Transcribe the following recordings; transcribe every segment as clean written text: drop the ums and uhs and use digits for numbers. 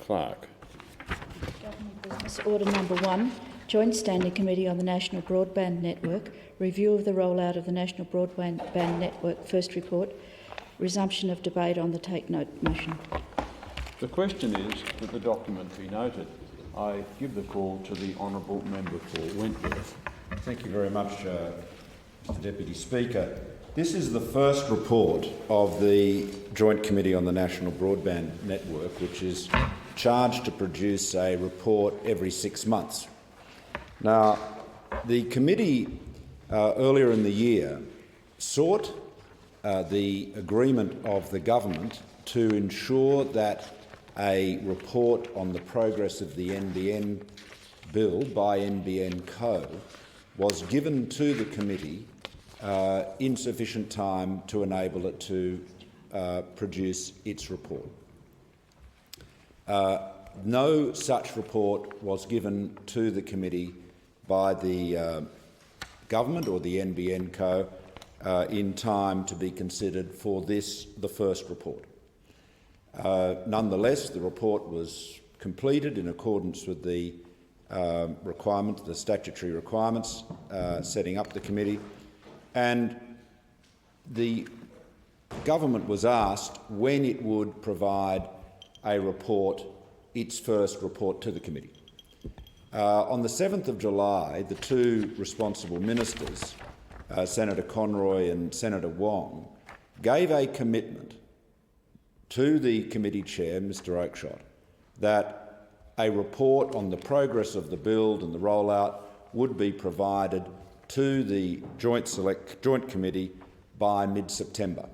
Clerk. Government business order number 1, Joint Standing Committee on the National Broadband Network, review of the rollout of the National Broadband Network, first report, resumption of debate on the take note motion. The question is that the document be noted. I give the call to the Honourable Member for Wentworth. Thank you very much, Mr Deputy Speaker. This is the first report of the Joint Committee on the National Broadband Network, which is charged to produce a report every 6 months. Now, the committee earlier in the year sought the agreement of the government to ensure that a report on the progress of the NBN bill by NBN Co was given to the committee in sufficient time to enable it to produce its report. No such report was given to the committee by the government or the NBN Co in time to be considered for this, the first report. Nonetheless, the report was completed in accordance with the requirements, the statutory requirements setting up the committee, and the government was asked when it would provide a report, its first report to the committee. On the 7th of July, the two responsible ministers, Senator Conroy and Senator Wong, gave a commitment to the committee chair, Mr Oakeshott, that a report on the progress of the build and the rollout would be provided to the Joint Committee by mid-September.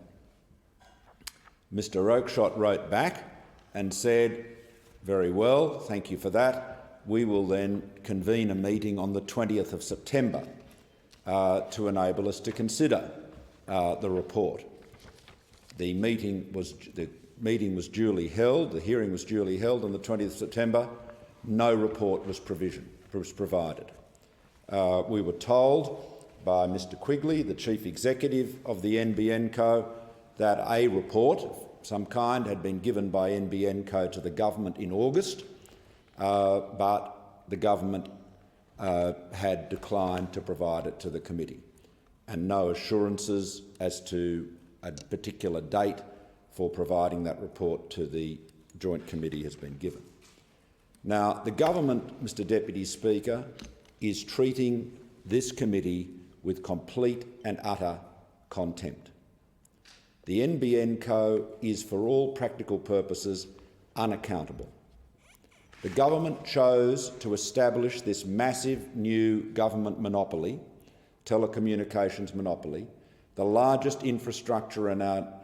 Mr Oakeshott wrote back and said, "Very well, thank you for that. We will then convene a meeting on the 20th of September to enable us to consider the report." The meeting was duly held, the hearing was duly held on the 20th of September. No report was provided. We were told by Mr Quigley, the Chief Executive of the NBN Co, that a report of some kind had been given by NBN Co to the government in August, but the government had declined to provide it to the committee, and no assurances as to a particular date for providing that report to the Joint Committee has been given. Now, the government, Mr Deputy Speaker, is treating this committee with complete and utter contempt. The NBN Co is, for all practical purposes, unaccountable. The government chose to establish this massive new government monopoly, telecommunications monopoly, the largest infrastructure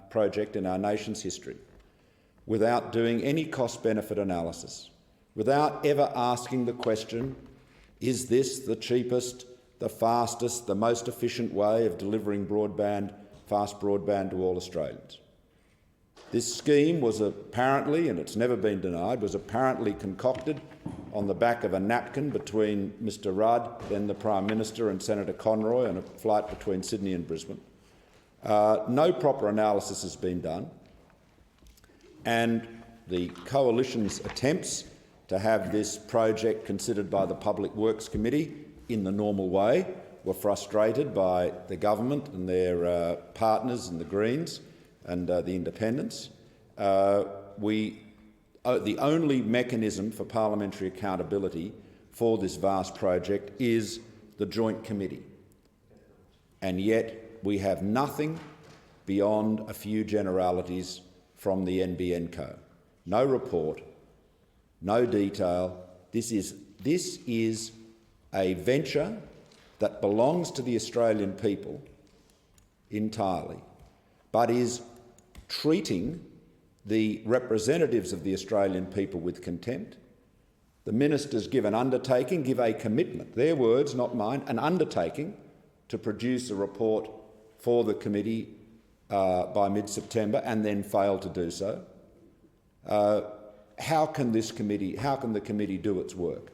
project in our nation's history, without doing any cost-benefit analysis, without ever asking the question, is this the cheapest, the fastest, the most efficient way of delivering broadband, fast broadband to all Australians? This scheme was apparently, and it's never been denied, was apparently concocted on the back of a napkin between Mr Rudd, then the Prime Minister, and Senator Conroy on a flight between Sydney and Brisbane. No proper analysis has been done, and the coalition's attempts to have this project considered by the Public Works Committee in the normal way were frustrated by the government and their partners in the Greens and the Independents. The only mechanism for parliamentary accountability for this vast project is the Joint Committee, and yet we have nothing beyond a few generalities from the NBN Co. No report, no detail. This is a venture that belongs to the Australian people entirely, but is treating the representatives of the Australian people with contempt. The ministers give a commitment, their words, not mine, an undertaking to produce a report for the committee by mid-September, and then fail to do so. How can the committee do its work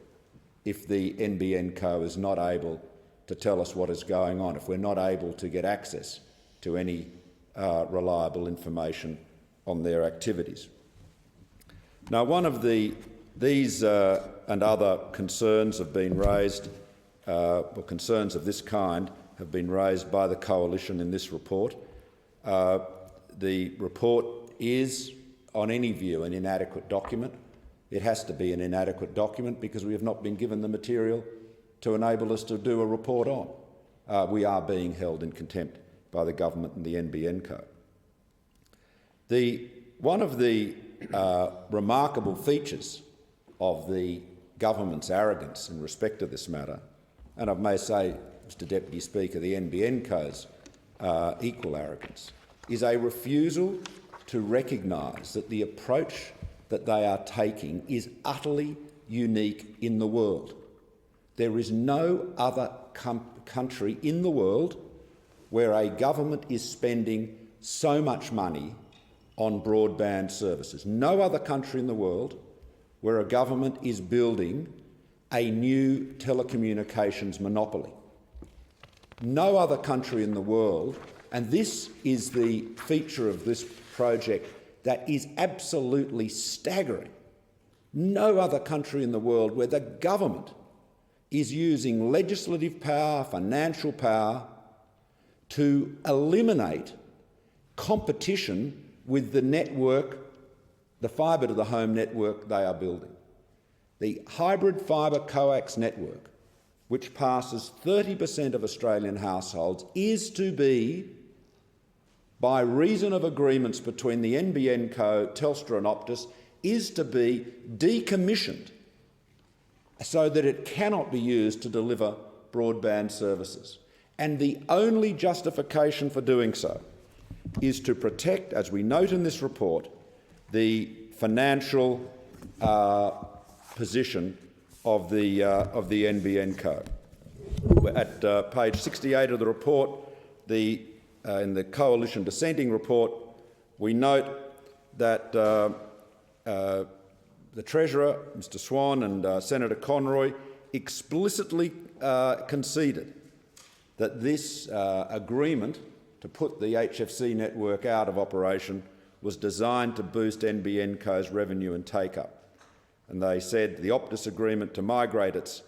if the NBN Co is not able to tell us what is going on, if we're not able to get access to any reliable information on their activities? Now, one of these and other concerns have been raised, or concerns of this kind have been raised by the Coalition in this report. The report is, on any view, an inadequate document. It has to be an inadequate document because we have not been given the material to enable us to do a report on. We are being held in contempt by the government and the NBN code. One of the remarkable features of the government's arrogance in respect to this matter, and I may say, Mr Deputy Speaker, the NBN code's equal arrogance, is a refusal to recognise that the approach that they are taking is utterly unique in the world. There is no other country in the world where a government is spending so much money on broadband services. No other country in the world where a government is building a new telecommunications monopoly. No other country in the world, and this is the feature of this project that is absolutely staggering. No other country in the world where the government is using legislative power, financial power to eliminate competition with the network, the fibre to the home network they are building. The hybrid fibre coax network, which passes 30% of Australian households, is to be, by reason of agreements between the NBN Co, Telstra and Optus, is to be decommissioned so that it cannot be used to deliver broadband services. And the only justification for doing so is to protect, as we note in this report, the financial position of the NBN Co. At page 68 of the report, in the Coalition dissenting report, we note that the Treasurer, Mr Swan, and Senator Conroy explicitly conceded that this agreement to put the HFC network out of operation was designed to boost NBN Co's revenue and take-up. And they said the Optus agreement to migrate its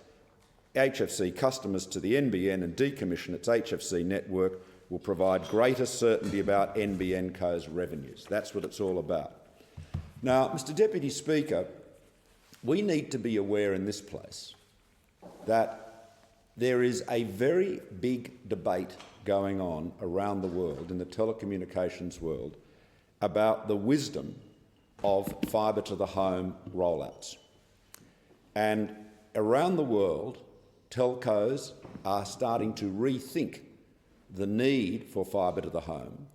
HFC customers to the NBN and decommission its HFC network will provide greater certainty about NBN Co's revenues. That's what it's all about. Now, Mr Deputy Speaker, we need to be aware in this place that there is a very big debate going on around the world, in the telecommunications world, about the wisdom of fibre to the home rollouts. And around the world, telcos are starting to rethink the need for fibre to the home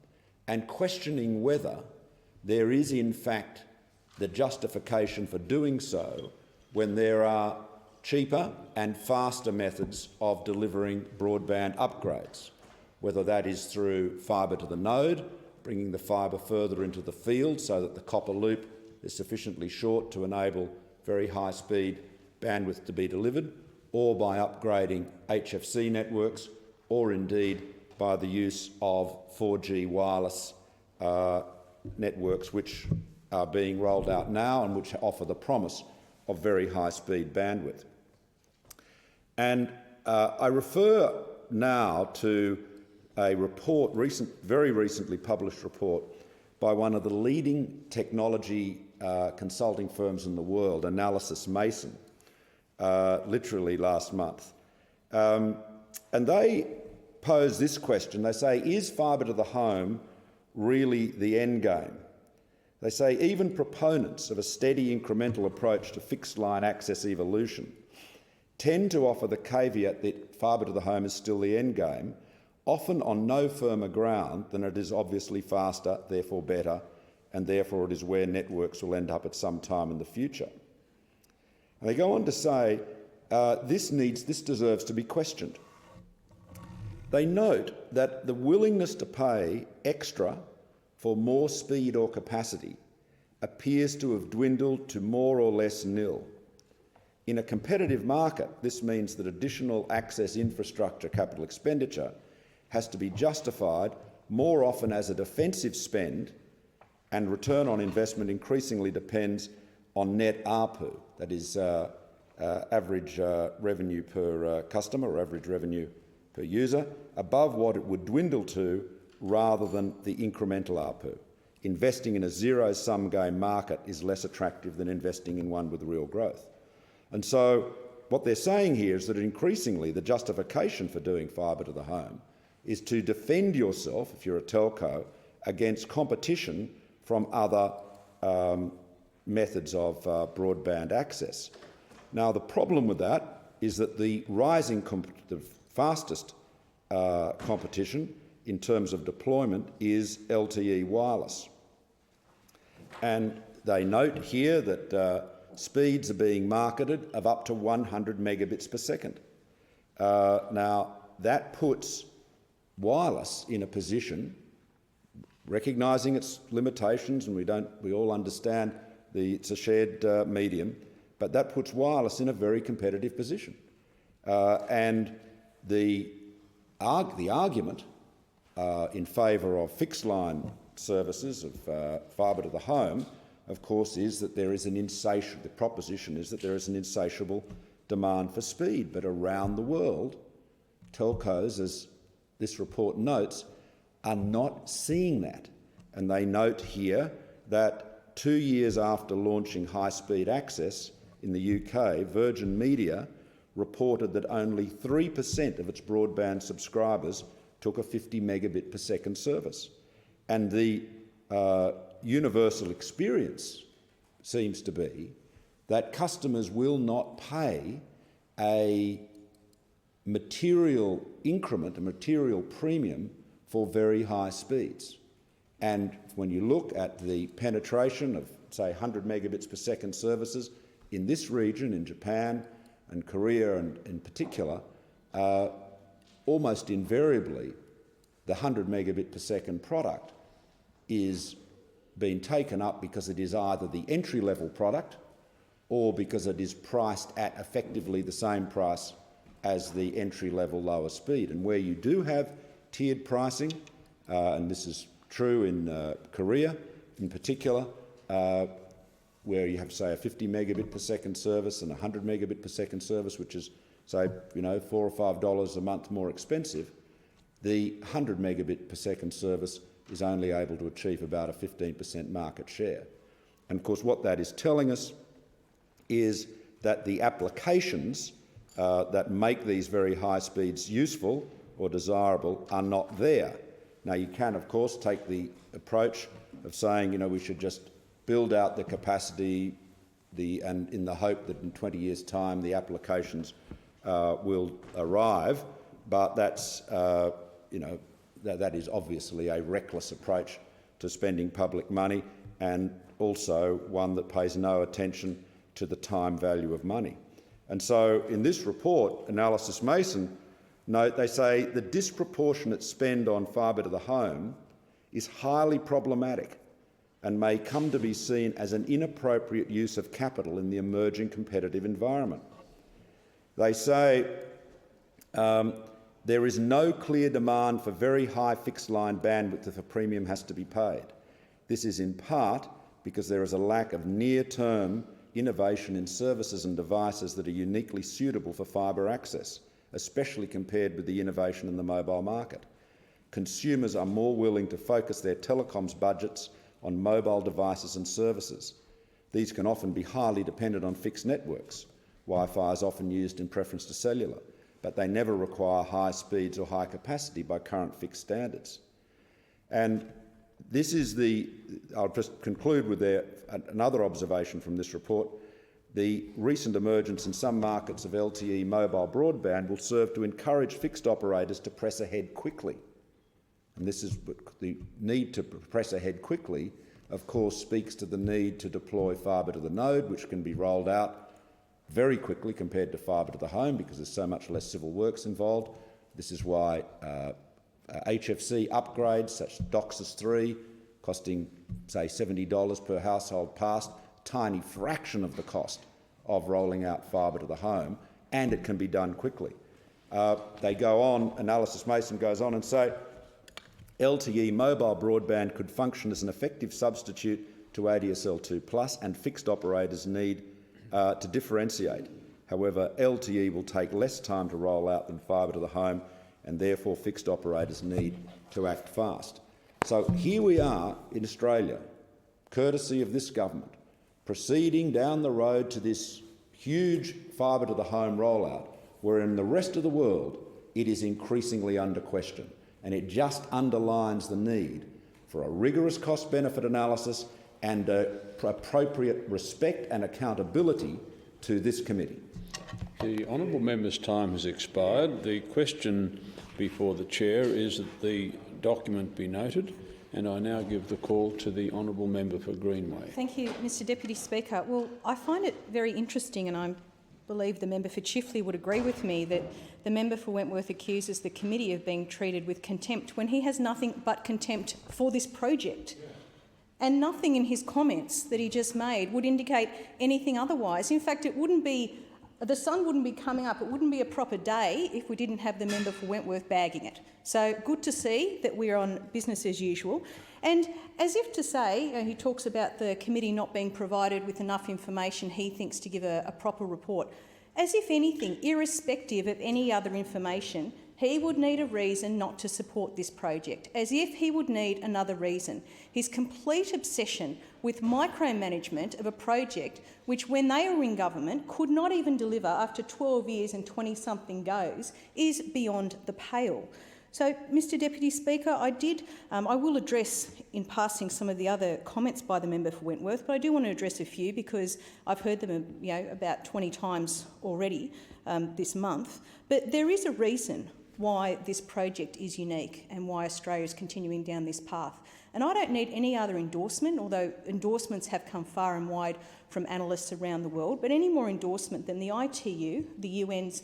and questioning whether there is in fact the justification for doing so when there are cheaper and faster methods of delivering broadband upgrades, whether that is through fibre to the node, bringing the fibre further into the field so that the copper loop is sufficiently short to enable very high-speed bandwidth to be delivered, or by upgrading HFC networks, or indeed by the use of 4G wireless networks which are being rolled out now and which offer the promise of very high-speed bandwidth. And I refer now to a report, very recently published report, by one of the leading technology consulting firms in the world, Analysys Mason, literally last month. And they pose this question. They say, is fibre to the home really the end game? They say even proponents of a steady incremental approach to fixed-line access evolution tend to offer the caveat that fibre to the home is still the end game, often on no firmer ground than it is obviously faster, therefore better, and therefore it is where networks will end up at some time in the future. And they go on to say this deserves to be questioned. They note that the willingness to pay extra for more speed or capacity appears to have dwindled to more or less nil. In a competitive market, this means that additional access infrastructure capital expenditure has to be justified more often as a defensive spend, and return on investment increasingly depends on net ARPU, that is average revenue per customer or average revenue per user, above what it would dwindle to rather than the incremental ARPU. Investing in a zero-sum game market is less attractive than investing in one with real growth. And so what they're saying here is that increasingly the justification for doing fibre to the home is to defend yourself, if you're a telco, against competition from other methods of broadband access. Now, the problem with that is that the fastest competition in terms of deployment is LTE wireless. And they note here that speeds are being marketed of up to 100 megabits per second. Now, that puts wireless in a position, recognising its limitations, and we all understand it's a shared medium, but that puts wireless in a very competitive position. And the argument in favour of fixed line services of fibre to the home, of course, is that there is an insatiable, the proposition is that there is an insatiable demand for speed. But around the world, telcos, as this report notes, are not seeing that. And they note here that 2 years after launching high-speed access in the UK, Virgin Media reported that only 3% of its broadband subscribers took a 50 megabit per second service. And the universal experience seems to be that customers will not pay a material increment, a material premium for very high speeds. And when you look at the penetration of, say, 100 megabits per second services in this region, in Japan and Korea and in particular, almost invariably the 100 megabit per second product is being taken up because it is either the entry-level product or because it is priced at effectively the same price as the entry-level lower speed. And where you do have tiered pricing, and this is true in Korea in particular, where you have, say, a 50 megabit per second service and a 100 megabit per second service, which is, say, $4 or $5 a month more expensive, the 100 megabit per second service is only able to achieve about a 15% market share. And of course what that is telling us is that the applications that make these very high speeds useful or desirable are not there. Now you can of course take the approach of saying, we should just build out the capacity and in the hope that in 20 years' time the applications will arrive, but that's that is obviously a reckless approach to spending public money, and also one that pays no attention to the time value of money. And so in this report, Analysis Mason note, they say the disproportionate spend on fibre to the home is highly problematic and may come to be seen as an inappropriate use of capital in the emerging competitive environment. They say there is no clear demand for very high fixed-line bandwidth if a premium has to be paid. This is in part because there is a lack of near-term innovation in services and devices that are uniquely suitable for fibre access, especially compared with the innovation in the mobile market. Consumers are more willing to focus their telecoms budgets on mobile devices and services. These can often be highly dependent on fixed networks. Wi-Fi is often used in preference to cellular, but they never require high speeds or high capacity by current fixed standards. And this is I'll just conclude with another observation from this report. The recent emergence in some markets of LTE mobile broadband will serve to encourage fixed operators to press ahead quickly. And this is the need to press ahead quickly, of course, speaks to the need to deploy fibre to the node, which can be rolled out very quickly compared to fibre to the home because there's so much less civil works involved. This is why HFC upgrades such as DOCSIS 3 costing, say, $70 per household passed, tiny fraction of the cost of rolling out fibre to the home, and it can be done quickly. They go on, Analysis Mason goes on and say, LTE mobile broadband could function as an effective substitute to ADSL2+, and fixed operators need to differentiate. However, LTE will take less time to roll out than fibre to the home, and therefore fixed operators need to act fast. So here we are in Australia, courtesy of this government, proceeding down the road to this huge fibre to the home rollout, where in the rest of the world it is increasingly under question. And it just underlines the need for a rigorous cost-benefit analysis and appropriate respect and accountability to this committee. The honourable member's time has expired. The question before the chair is that the document be noted, and I now give the call to the honourable member for Greenway. Thank you, Mr Deputy Speaker. Well, I find it very interesting, and I believe the member for Chifley would agree with me, that the member for Wentworth accuses the committee of being treated with contempt when he has nothing but contempt for this project. And nothing in his comments that he just made would indicate anything otherwise. In fact, the sun wouldn't be coming up, it wouldn't be a proper day if we didn't have the member for Wentworth bagging it. So good to see that we're on business as usual. And as if to say, he talks about the committee not being provided with enough information he thinks to give a proper report. As if anything, irrespective of any other information, he would need a reason not to support this project, as if he would need another reason. His complete obsession with micromanagement of a project which, when they were in government, could not even deliver after 12 years and 20-something goes, is beyond the pale. So, Mr Deputy Speaker, I will address in passing some of the other comments by the member for Wentworth, but I do want to address a few because I've heard them about 20 times already this month. But there is a reason why this project is unique and why Australia is continuing down this path. And I don't need any other endorsement, although endorsements have come far and wide from analysts around the world, but any more endorsement than the ITU, the UN's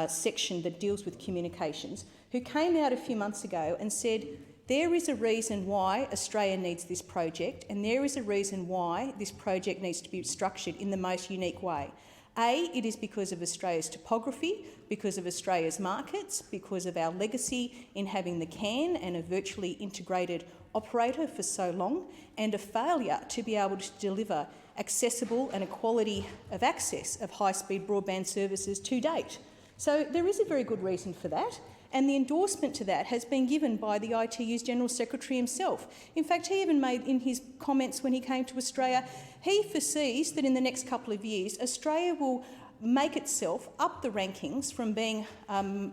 section that deals with communications, who came out a few months ago and said there is a reason why Australia needs this project, and there is a reason why this project needs to be structured in the most unique way. It is because of Australia's topography, because of Australia's markets, because of our legacy in having the CAN and a virtually integrated operator for so long, and a failure to be able to deliver accessible and a quality of access of high-speed broadband services to date. So there is a very good reason for that, and the endorsement to that has been given by the ITU's General Secretary himself. In fact, he even made in his comments when he came to Australia, he foresees that in the next couple of years, Australia will make itself up the rankings from being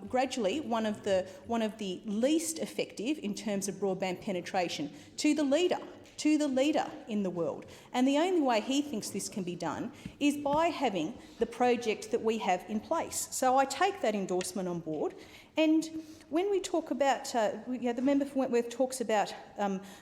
gradually one of the least effective in terms of broadband penetration to the leader in the world. And the only way he thinks this can be done is by having the project that we have in place. So I take that endorsement on board. And when we talk about, the member for Wentworth talks about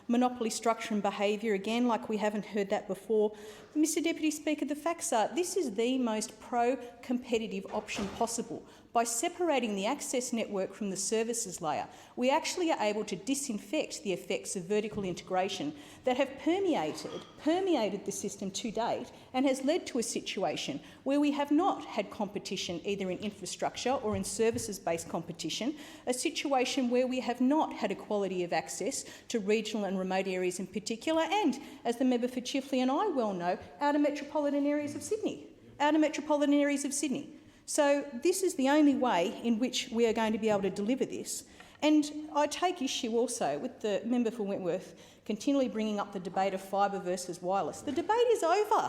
monopoly structure and behaviour, again, like we haven't heard that before. Mr Deputy Speaker, the facts are this is the most pro-competitive option possible. By separating the access network from the services layer, we actually are able to disinfect the effects of vertical integration that have permeated the system to date and has led to a situation where we have not had competition either in infrastructure or in services-based competition, a situation where we have not had equality of access to regional and remote areas in particular, and, as the member for Chifley and I well know, outer metropolitan areas of Sydney. So this is the only way in which we are going to be able to deliver this. And I take issue also with the member for Wentworth continually bringing up the debate of fibre versus wireless. The debate is over.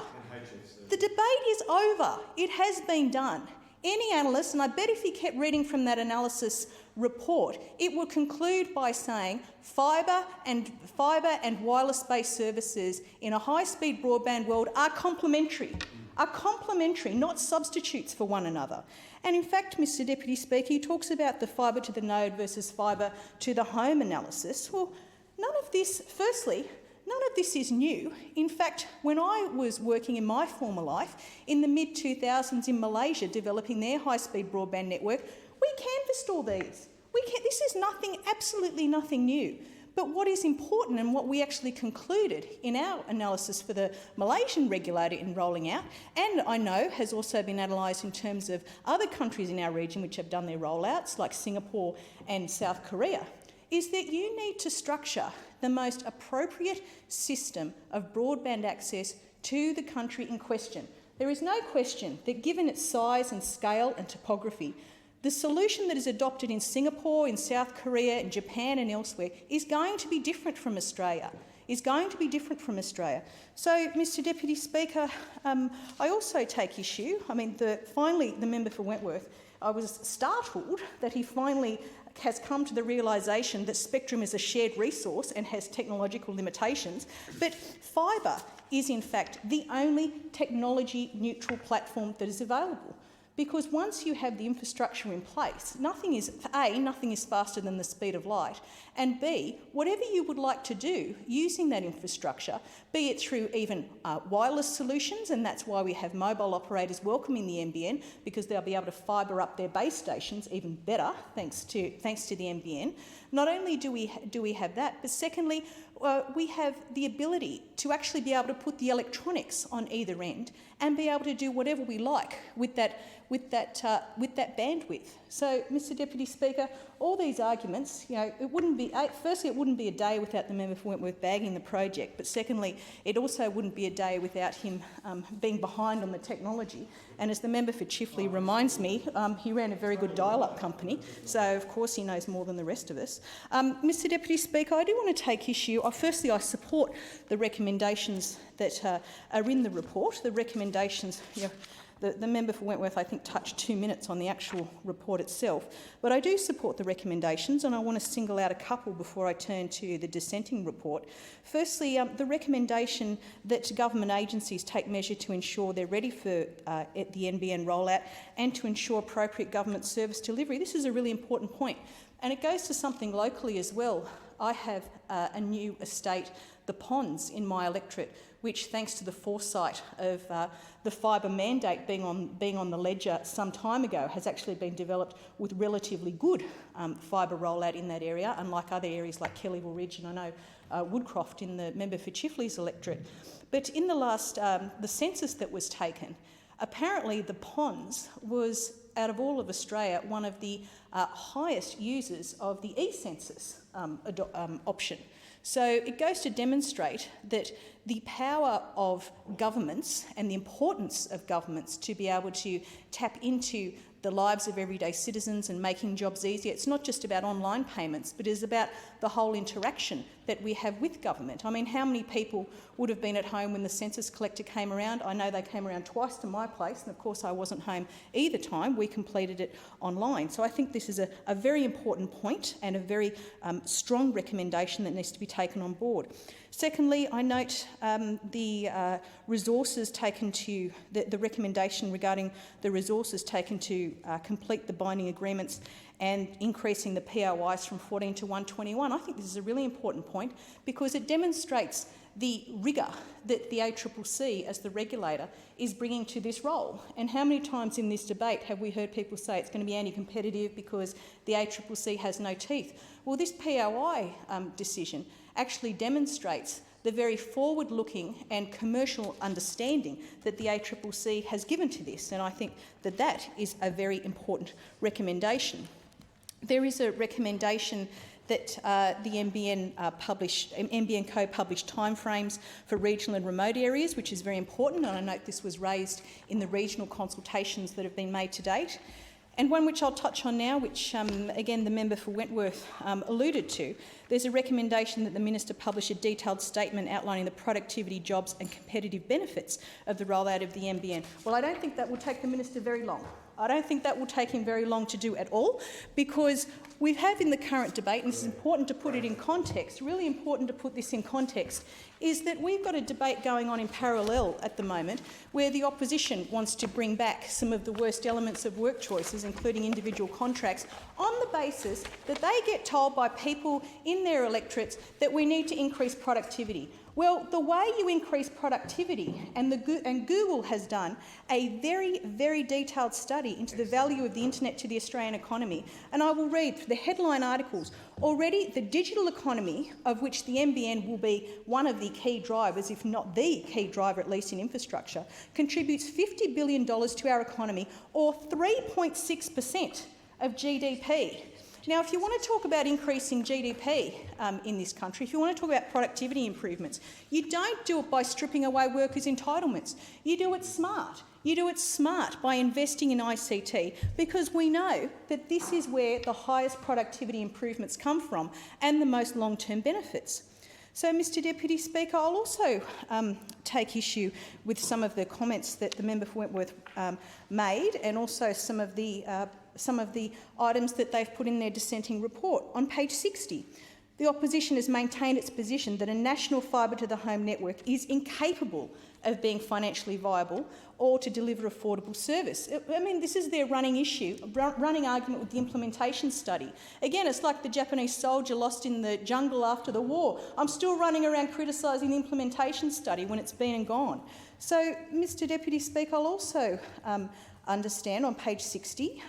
The debate is over. It has been done. Any analyst, and I bet if he kept reading from that analysis report, it would conclude by saying fibre and wireless-based services in a high-speed broadband world are complementary, not substitutes for one another. And in fact, Mr Deputy Speaker, he talks about the fibre to the node versus fibre to the home analysis. Well, none of this is new. In fact, when I was working in my former life in the mid-2000s in Malaysia developing their high-speed broadband network, we canvassed all these. This is absolutely nothing new. But what is important and what we actually concluded in our analysis for the Malaysian regulator in rolling out, and I know has also been analysed in terms of other countries in our region which have done their rollouts, like Singapore and South Korea, is that you need to structure the most appropriate system of broadband access to the country in question. There is no question that given its size and scale and topography, the solution that is adopted in Singapore, in South Korea, in Japan and elsewhere is going to be different from Australia. So, Mr Deputy Speaker, I also take issue. I mean, finally, the member for Wentworth, I was startled that he finally has come to the realisation that spectrum is a shared resource and has technological limitations, but fibre is in fact the only technology-neutral platform that is available. Because once you have the infrastructure in place, nothing is faster than the speed of light, and B, whatever you would like to do using that infrastructure, be it through even wireless solutions, and that's why we have mobile operators welcoming the NBN, because they'll be able to fibre up their base stations even better thanks to the NBN. Not only do we have that, but secondly, we have the ability to actually be able to put the electronics on either end and be able to do whatever we like with that bandwidth. So, Mr Deputy Speaker, all these arguments, it wouldn't be, firstly, it wouldn't be a day without the member for Wentworth bagging the project, but secondly, it also wouldn't be a day without him being behind on the technology. And as the member for Chifley reminds me, he ran a very good dial-up company, so of course he knows more than the rest of us. Mr Deputy Speaker, I do want to take issue. Firstly, I support the recommendations that are in the report. The recommendations, the member for Wentworth, I think, touched 2 minutes on the actual report itself. But I do support the recommendations, and I want to single out a couple before I turn to the dissenting report. Firstly, the recommendation that government agencies take measure to ensure they're ready for the NBN rollout and to ensure appropriate government service delivery. This is a really important point, and it goes to something locally as well. I have a new estate, the Ponds, in my electorate, which, thanks to the foresight of the fibre mandate being on the ledger some time ago, has actually been developed with relatively good fibre rollout in that area, unlike other areas like Kellyville Ridge and I know Woodcroft in the member for Chifley's electorate. But in the last, the census that was taken, apparently the Ponds was, out of all of Australia, one of the highest users of the e-census option. So it goes to demonstrate that the power of governments and the importance of governments to be able to tap into the lives of everyday citizens and making jobs easier. It's not just about online payments, but it's about the whole interaction that we have with government. I mean, how many people would have been at home when the census collector came around? I know they came around twice to my place, and of course I wasn't home either time. We completed it online. So I think this is a very important point and a very strong recommendation that needs to be taken on board. Secondly, I note the resources taken to, the recommendation regarding the resources taken to complete the binding agreements and increasing the POIs from 14 to 121. I think this is a really important point because it demonstrates the rigour that the ACCC as the regulator is bringing to this role. And how many times in this debate have we heard people say it's going to be anti-competitive because the ACCC has no teeth? Well, this POI decision actually demonstrates the very forward-looking and commercial understanding that the ACCC has given to this, and I think that that is a very important recommendation. There is a recommendation that the NBN co-published timeframes for regional and remote areas, which is very important, and I note this was raised in the regional consultations that have been made to date. And one which I'll touch on now, which again the member for Wentworth alluded to, there's a recommendation that the Minister publish a detailed statement outlining the productivity, jobs and competitive benefits of the rollout of the NBN. Well, I don't think that will take the Minister very long. I don't think that will take him very long to do at all, because we have in the current debate, and it's important to put it in context, really important to put this in context, is that we've got a debate going on in parallel at the moment where the opposition wants to bring back some of the worst elements of work choices, including individual contracts, on the basis that they get told by people in their electorates that we need to increase productivity. Well, the way you increase productivity, and Google has done a very, very detailed study into the value of the internet to the Australian economy, and I will read the headline articles. Already, the digital economy, of which the NBN will be one of the key drivers, if not the key driver, at least in infrastructure, contributes $50 billion to our economy, or 3.6% of GDP. Now, if you want to talk about increasing GDP in this country, if you want to talk about productivity improvements, you don't do it by stripping away workers' entitlements. You do it smart. You do it smart by investing in ICT, because we know that this is where the highest productivity improvements come from and the most long-term benefits. So, Mr Deputy Speaker, I'll also take issue with some of the comments that the member for Wentworth made, and also some of the items that they've put in their dissenting report. On page 60, the opposition has maintained its position that a national fibre-to-the-home network is incapable of being financially viable or to deliver affordable service. I mean, this is their running issue, running argument with the implementation study. Again, it's like the Japanese soldier lost in the jungle after the war. I'm still running around criticising the implementation study when it's been and gone. So, Mr Deputy Speaker, I'll also understand on page 60,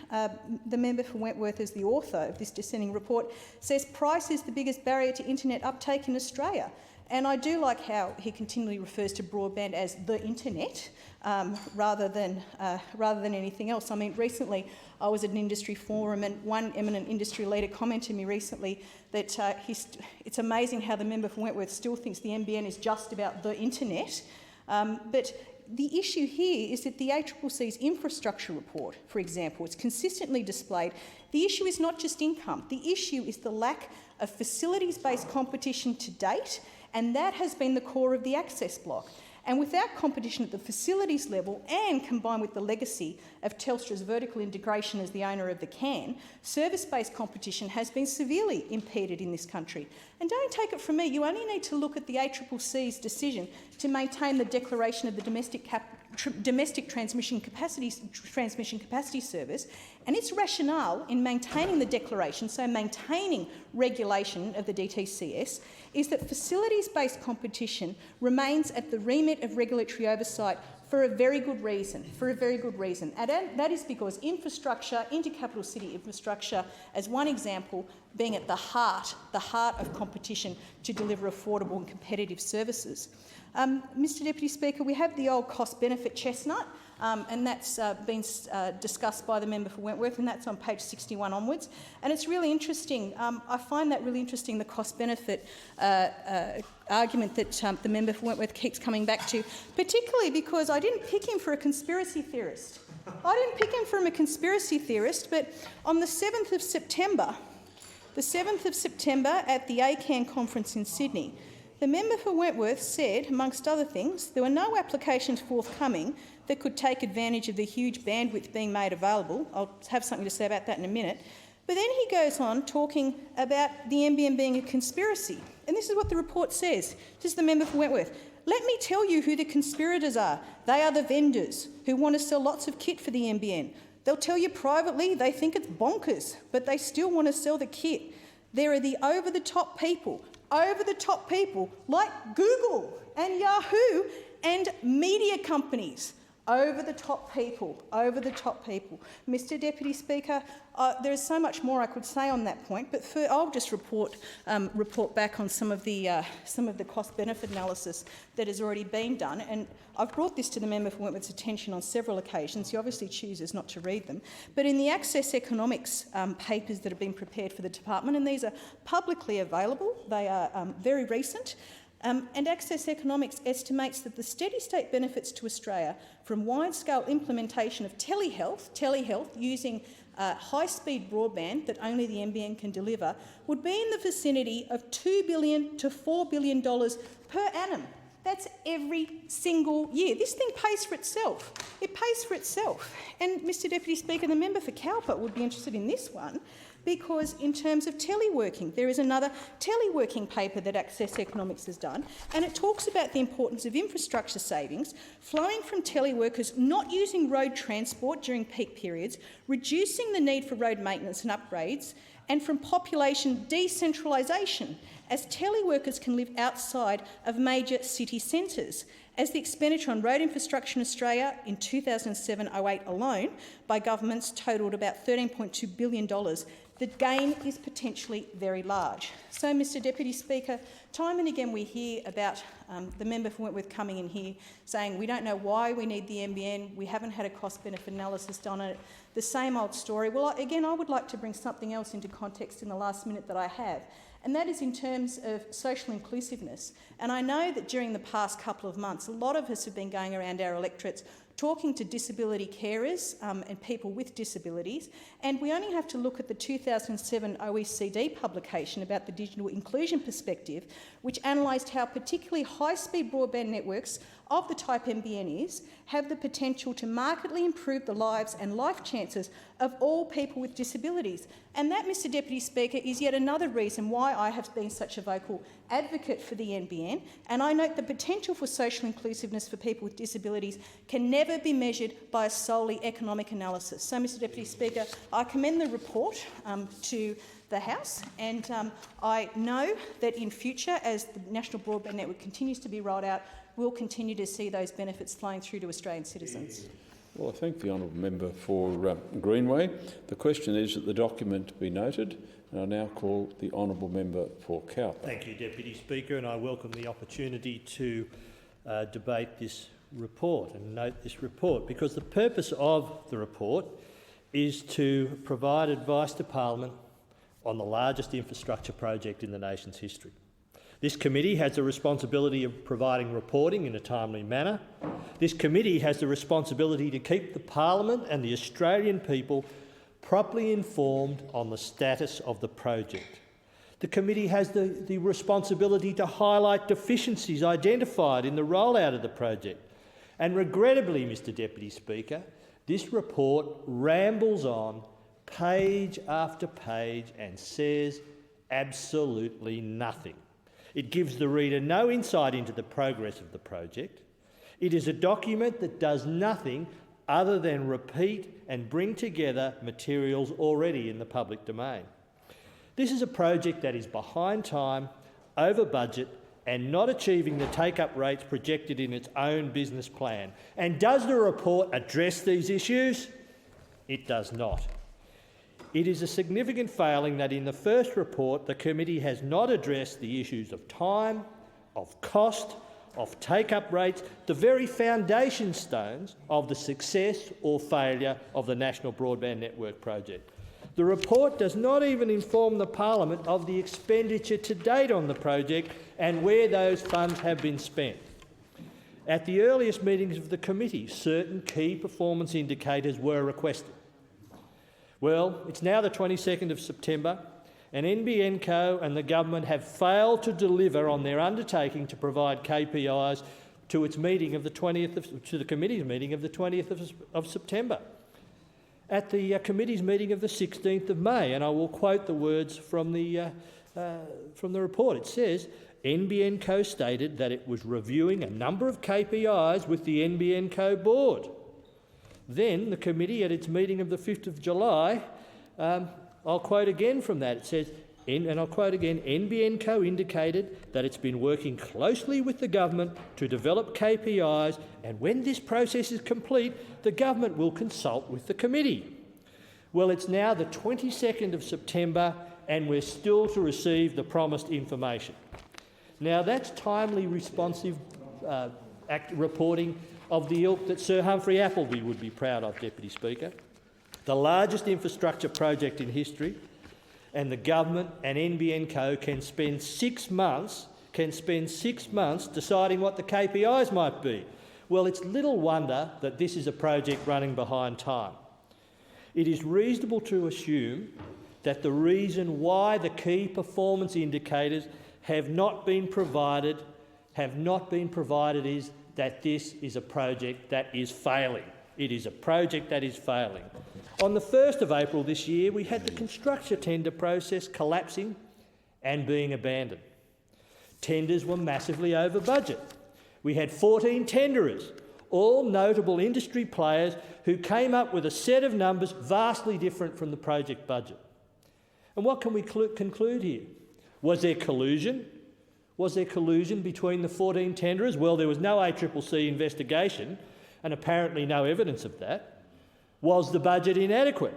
the member for Wentworth, as the author of this dissenting report, says price is the biggest barrier to internet uptake in Australia. And I do like how he continually refers to broadband as the internet rather than anything else. I mean, recently I was at an industry forum, and one eminent industry leader commented to me recently that it's amazing how the member for Wentworth still thinks the NBN is just about the internet. But the issue here is that the ACCC's infrastructure report, for example, it's consistently displayed. The issue is not just income. The issue is the lack of facilities-based competition to date, and that has been the core of the access block. And without competition at the facilities level, and combined with the legacy of Telstra's vertical integration as the owner of the CAN, service-based competition has been severely impeded in this country. And don't take it from me, you only need to look at the ACCC's decision to maintain the declaration of the domestic transmission capacity service, and its rationale in maintaining the declaration, so maintaining regulation of the DTCS, is that facilities-based competition remains at the remit of regulatory oversight for a very good reason, And that is because infrastructure, intercapital city infrastructure, as one example, being at the heart of competition to deliver affordable and competitive services. Mr Deputy Speaker, we have the old cost-benefit chestnut, and that's been discussed by the member for Wentworth, and that's on page 61 onwards. And it's really interesting. I find that really interesting, the cost-benefit argument that the member for Wentworth keeps coming back to, particularly because I didn't pick him for a conspiracy theorist. But on the 7th of September at the ACAN conference in Sydney, the member for Wentworth said, amongst other things, there were no applications forthcoming that could take advantage of the huge bandwidth being made available. I'll have something to say about that in a minute. But then he goes on talking about the NBN being a conspiracy. And this is what the report says. This is the member for Wentworth. Let me tell you who the conspirators are. They are the vendors who want to sell lots of kit for the NBN. They'll tell you privately they think it's bonkers, but they still want to sell the kit. There are the over-the-top people like Google and Yahoo and media companies. Over-the-top people. Mr Deputy Speaker, there is so much more I could say on that point, but I'll just report back on some of the cost-benefit analysis that has already been done. And I've brought this to the member for Wentworth's attention on several occasions. He obviously chooses not to read them. But in the Access Economics papers that have been prepared for the department, and these are publicly available, they are very recent, and Access Economics estimates that the steady-state benefits to Australia from wide-scale implementation of telehealth using high-speed broadband that only the NBN can deliver would be in the vicinity of $2 billion to $4 billion per annum. That's every single year. This thing pays for itself. It pays for itself. And, Mr Deputy Speaker, the member for Cowper would be interested in this one, because in terms of teleworking, there is another teleworking paper that Access Economics has done, and it talks about the importance of infrastructure savings flowing from teleworkers not using road transport during peak periods, reducing the need for road maintenance and upgrades, and from population decentralisation, as teleworkers can live outside of major city centres, as the expenditure on road infrastructure in Australia in 2007-08 alone by governments totalled about $13.2 billion, the gain is potentially very large. So, Mr Deputy Speaker, time and again we hear about the member for Wentworth coming in here saying we don't know why we need the NBN, we haven't had a cost-benefit analysis done on it, the same old story. Well, again, I would like to bring something else into context in the last minute that I have, and that is in terms of social inclusiveness. And I know that during the past couple of months, a lot of us have been going around our electorates talking to disability carers and people with disabilities, and we only have to look at the 2007 OECD publication about the digital inclusion perspective, which analysed how particularly high-speed broadband networks of the type NBN is have the potential to markedly improve the lives and life chances of all people with disabilities. And that, Mr Deputy Speaker, is yet another reason why I have been such a vocal advocate for the NBN, and I note the potential for social inclusiveness for people with disabilities can never be measured by a solely economic analysis. So, Mr Deputy Speaker, I commend the report to the House, and I know that in future, as the National Broadband Network continues to be rolled out, we'll continue to see those benefits flowing through to Australian citizens. Well, I thank the honourable member for Greenway. The question is that the document be noted, and I now call the honourable member for Cowper. Thank you, Deputy Speaker, and I welcome the opportunity to debate this report and note this report, because the purpose of the report is to provide advice to Parliament on the largest infrastructure project in the nation's history. This committee has the responsibility of providing reporting in a timely manner. This committee has the responsibility to keep the Parliament and the Australian people properly informed on the status of the project. The committee has the responsibility to highlight deficiencies identified in the rollout of the project. And regrettably, Mr Deputy Speaker, this report rambles on page after page and says absolutely nothing. It gives the reader no insight into the progress of the project. It is a document that does nothing other than repeat and bring together materials already in the public domain. This is a project that is behind time, over budget, and not achieving the take-up rates projected in its own business plan. And does the report address these issues? It does not. It is a significant failing that in the first report the committee has not addressed the issues of time, of cost, of take-up rates, the very foundation stones of the success or failure of the National Broadband Network project. The report does not even inform the Parliament of the expenditure to date on the project and where those funds have been spent. At the earliest meetings of the committee, certain key performance indicators were requested. Well, it's now the 22nd of September, and NBN Co and the government have failed to deliver on their undertaking to provide KPIs to its meeting of the 20th to the committee's meeting of the 20th of September. At the committee's meeting of the 16th of May, and I will quote the words from the report. It says, NBN Co stated that it was reviewing a number of KPIs with the NBN Co board. Then the committee at its meeting of the 5th of July, I'll quote again from that. It says, and I'll quote again, NBN Co indicated that it's been working closely with the government to develop KPIs, and when this process is complete, the government will consult with the committee. Well, it's now the 22nd of September and we're still to receive the promised information. Now that's timely, responsive reporting of the ilk that Sir Humphrey Appleby would be proud of, Deputy Speaker. The largest infrastructure project in history, and the government and NBN Co can spend 6 months deciding what the KPIs might be. Well, it's little wonder that this is a project running behind time. It is reasonable to assume that the reason why the key performance indicators have not been provided is that this is a project that is failing. It is a project that is failing. On the 1st of April this year, we had the construction tender process collapsing and being abandoned. Tenders were massively over budget. We had 14 tenderers, all notable industry players who came up with a set of numbers vastly different from the project budget. And what can we conclude here? Was there collusion? Was there collusion between the 14 tenderers? Well, there was no ACCC investigation and apparently no evidence of that. Was the budget inadequate?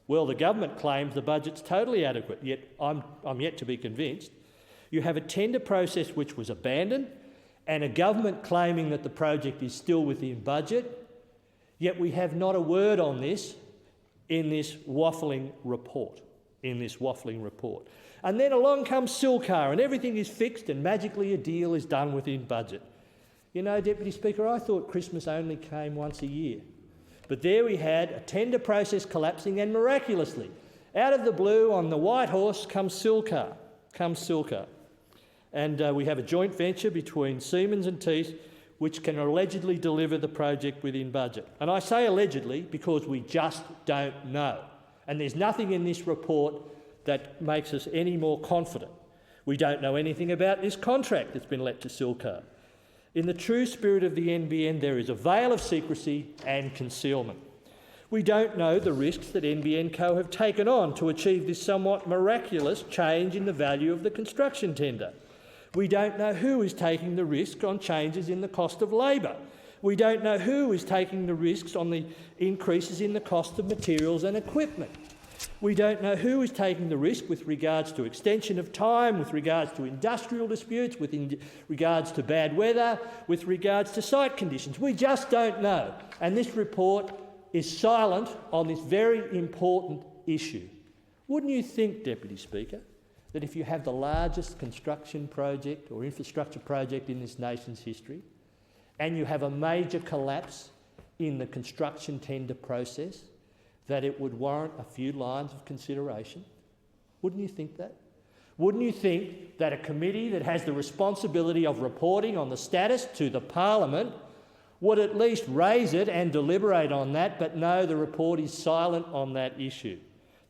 Well, the government claims the budget's totally adequate, yet I'm yet to be convinced. You have a tender process which was abandoned and a government claiming that the project is still within budget, yet we have not a word on this in this waffling report. And then along comes Silcar and everything is fixed and magically a deal is done within budget. You know, Deputy Speaker, I thought Christmas only came once a year. But there we had a tender process collapsing and miraculously, out of the blue on the white horse comes Silcar. And we have a joint venture between Siemens and Thiess which can allegedly deliver the project within budget. And I say allegedly because we just don't know. And there's nothing in this report that makes us any more confident. We don't know anything about this contract that's been let to Silcar. In the true spirit of the NBN, there is a veil of secrecy and concealment. We don't know the risks that NBN Co have taken on to achieve this somewhat miraculous change in the value of the construction tender. We don't know who is taking the risk on changes in the cost of labour. We don't know who is taking the risks on the increases in the cost of materials and equipment. We don't know who is taking the risk with regards to extension of time, with regards to industrial disputes, with regards to bad weather, with regards to site conditions. We just don't know. And this report is silent on this very important issue. Wouldn't you think, Deputy Speaker, that if you have the largest construction project or infrastructure project in this nation's history, and you have a major collapse in the construction tender process, that it would warrant a few lines of consideration? Wouldn't you think that? Wouldn't you think that a committee that has the responsibility of reporting on the status to the Parliament would at least raise it and deliberate on that? But no, the report is silent on that issue.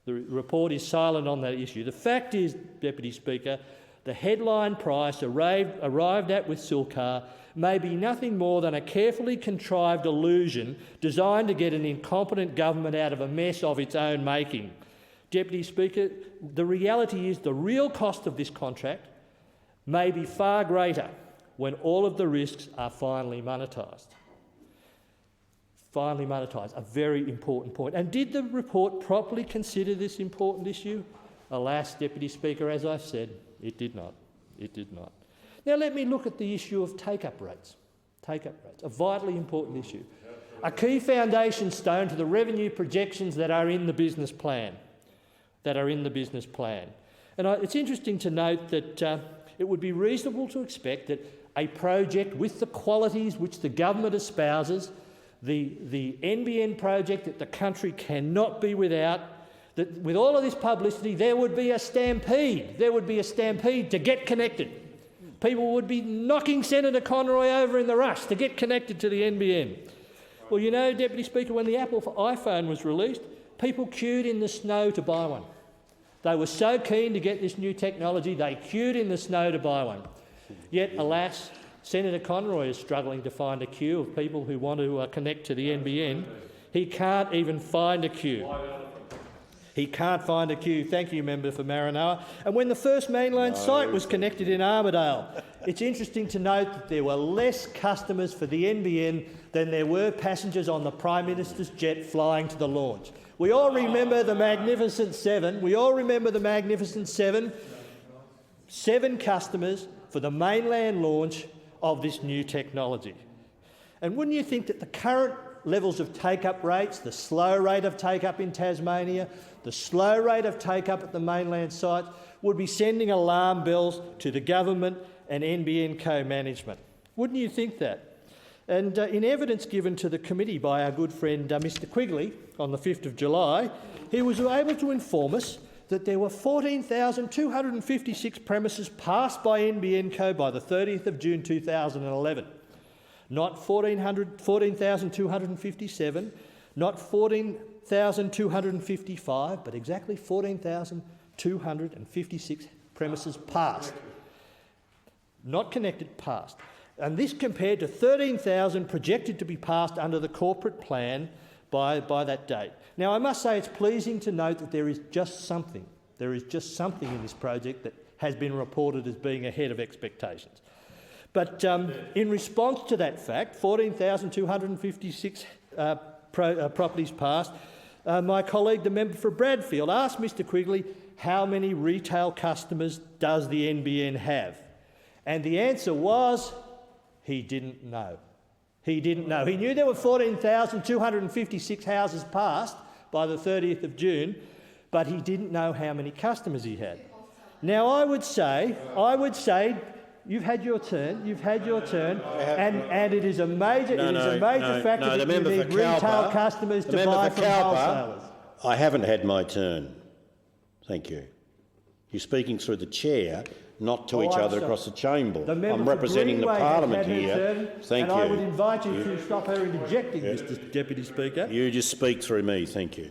The report is silent on that issue. The fact is, Deputy Speaker, the headline price arrived at with Silcar may be nothing more than a carefully contrived illusion designed to get an incompetent government out of a mess of its own making. Deputy Speaker, the reality is the real cost of this contract may be far greater when all of the risks are finally monetised. A very important point. And did the report properly consider this important issue? Alas, Deputy Speaker, as I've said, it did not. Now let me look at the issue of take-up rates. A vitally important issue. A key foundation stone to the revenue projections that are in the business plan. And it's interesting to note that it would be reasonable to expect that a project with the qualities which the government espouses, the NBN project that the country cannot be without, that with all of this publicity there would be a stampede. To get connected. People would be knocking Senator Conroy over in the rush to get connected to the NBN. Well, you know, Deputy Speaker, when the Apple iPhone was released, people queued in the snow to buy one. They were so keen to get this new technology, they queued in the snow to buy one. Yet, alas, Senator Conroy is struggling to find a queue of people who want to connect to the NBN. He can't even find a queue. Thank you, Member for Maranoa. And when the first mainline site was connected in Armidale, it's interesting to note that there were less customers for the NBN than there were passengers on the Prime Minister's jet flying to the launch. We all remember the Magnificent Seven. Seven customers for the mainland launch of this new technology. And wouldn't you think that the current levels of take-up rates, the slow rate of take-up in Tasmania, the slow rate of take-up at the mainland sites, would be sending alarm bells to the government and NBN co-management? Wouldn't you think that? And in evidence given to the committee by our good friend Mr Quigley on the 5th of July, he was able to inform us that there were 14,256 premises passed by NBN Co by the 30th of June 2011. Not 14,257, not 14,255, but exactly 14,256 premises passed. Not connected, passed. And this compared to 13,000 projected to be passed under the corporate plan by that date. Now, I must say it's pleasing to note that there is just something in this project that has been reported as being ahead of expectations. But in response to that fact, 14,256 properties passed, my colleague, the member for Bradfield, asked Mr Quigley, how many retail customers does the NBN have? And the answer was, he didn't know. He didn't know. He knew there were 14,256 houses passed by the 30th of June, but he didn't know how many customers he had. Now, I would say, you've had your turn, and it is a major factor that you need retail customers to buy from wholesalers. I haven't had my turn. Thank you. You're speaking through the chair, not to each other across the chamber. I'm representing the parliament here. Thank you. I would invite you to stop her interjecting, Mr Deputy Speaker. You just speak through me. Thank you.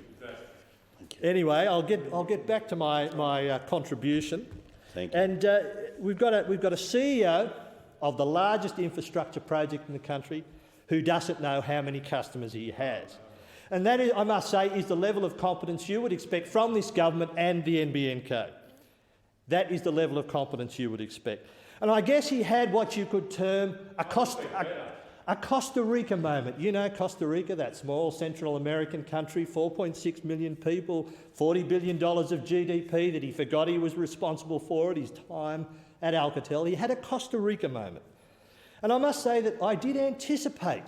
Anyway, I'll get back to my contribution. Thank you. And we've got a CEO of the largest infrastructure project in the country who doesn't know how many customers he has. And that, I must say, is the level of competence you would expect from this government and the NBN Code. That is the level of competence you would expect. And I guess he had what you could term a Costa Rica moment. You know Costa Rica, that small Central American country, 4.6 million people, $40 billion of GDP that he forgot he was responsible for at his time at Alcatel. He had a Costa Rica moment. And I must say that I did anticipate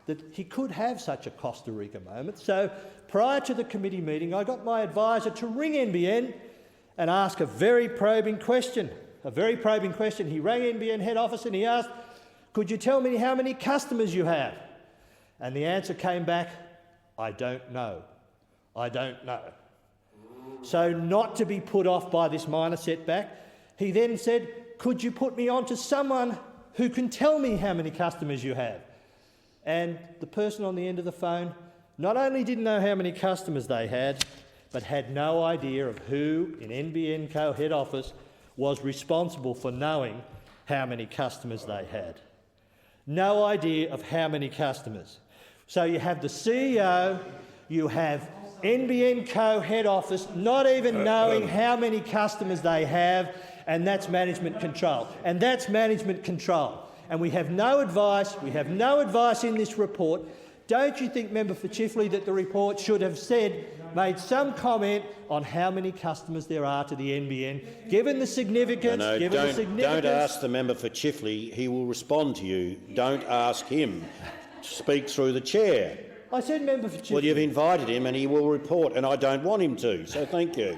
that he could have such a Costa Rica moment. So prior to the committee meeting, I got my advisor to ring NBN and ask a very probing question. He rang NBN head office and he asked, could you tell me how many customers you have? And the answer came back, I don't know. I don't know. So not to be put off by this minor setback, he then said, could you put me on to someone who can tell me how many customers you have? And the person on the end of the phone not only didn't know how many customers they had, but had no idea of who in NBN Co head office was responsible for knowing how many customers they had. No idea of how many customers. So you have the CEO, you have NBN Co head office not even knowing how many customers they have, and that's management control. And that's management control. And we have no advice in this report. Don't you think, Member for Chifley, that the report should have made some comment on how many customers there are to the NBN, given the significance? Don't ask the member for Chifley. He will respond to you. Don't ask him. Speak through the chair. I said Member for Chifley. Well, you've invited him and he will report, and I don't want him to, so thank you.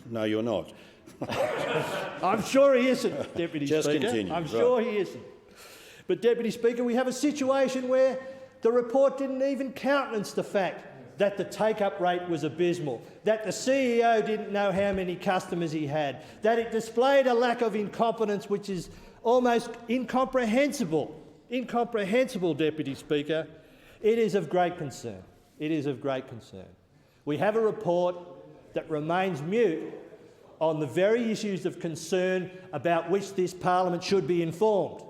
No, you're not. I'm sure he isn't, Deputy Just Speaker. continue. I'm sure he isn't. But, Deputy Speaker, we have a situation where the report didn't even countenance the fact that the take-up rate was abysmal, that the CEO didn't know how many customers he had, that it displayed a lack of incompetence which is almost incomprehensible. Incomprehensible, Deputy Speaker. It is of great concern. It is of great concern. We have a report that remains mute on the very issues of concern about which this parliament should be informed.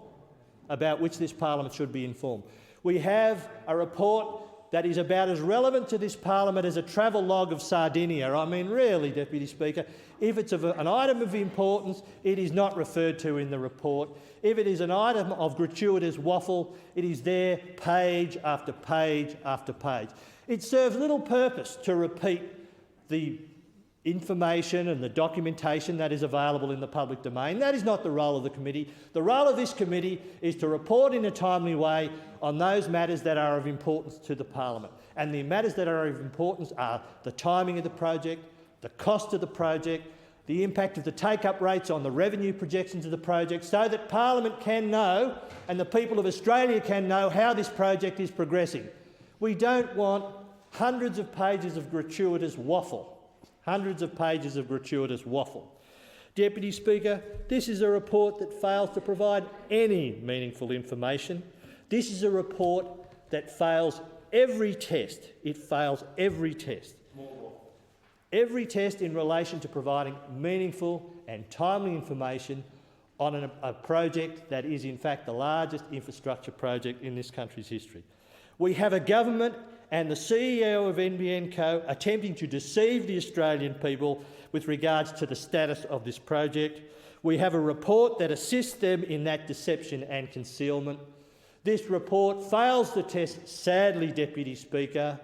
We have a report that is about as relevant to this parliament as a travel log of Sardinia. I mean, really, Deputy Speaker, if it's an item of importance, it is not referred to in the report. If it is an item of gratuitous waffle, it is there page after page after page. It serves little purpose to repeat the information and the documentation that is available in the public domain. That is not the role of the committee. The role of this committee is to report in a timely way on those matters that are of importance to the parliament. And the matters that are of importance are the timing of the project, the cost of the project, the impact of the take-up rates on the revenue projections of the project, so that parliament can know and the people of Australia can know how this project is progressing. We don't want hundreds of pages of gratuitous waffle. Deputy Speaker, this is a report that fails to provide any meaningful information. This is a report that fails every test. It fails every test. Every test in relation to providing meaningful and timely information on a project that is in fact the largest infrastructure project in this country's history. We have a government and the CEO of NBN Co attempting to deceive the Australian people with regards to the status of this project. We have a report that assists them in that deception and concealment. This report fails the test sadly, Deputy Speaker.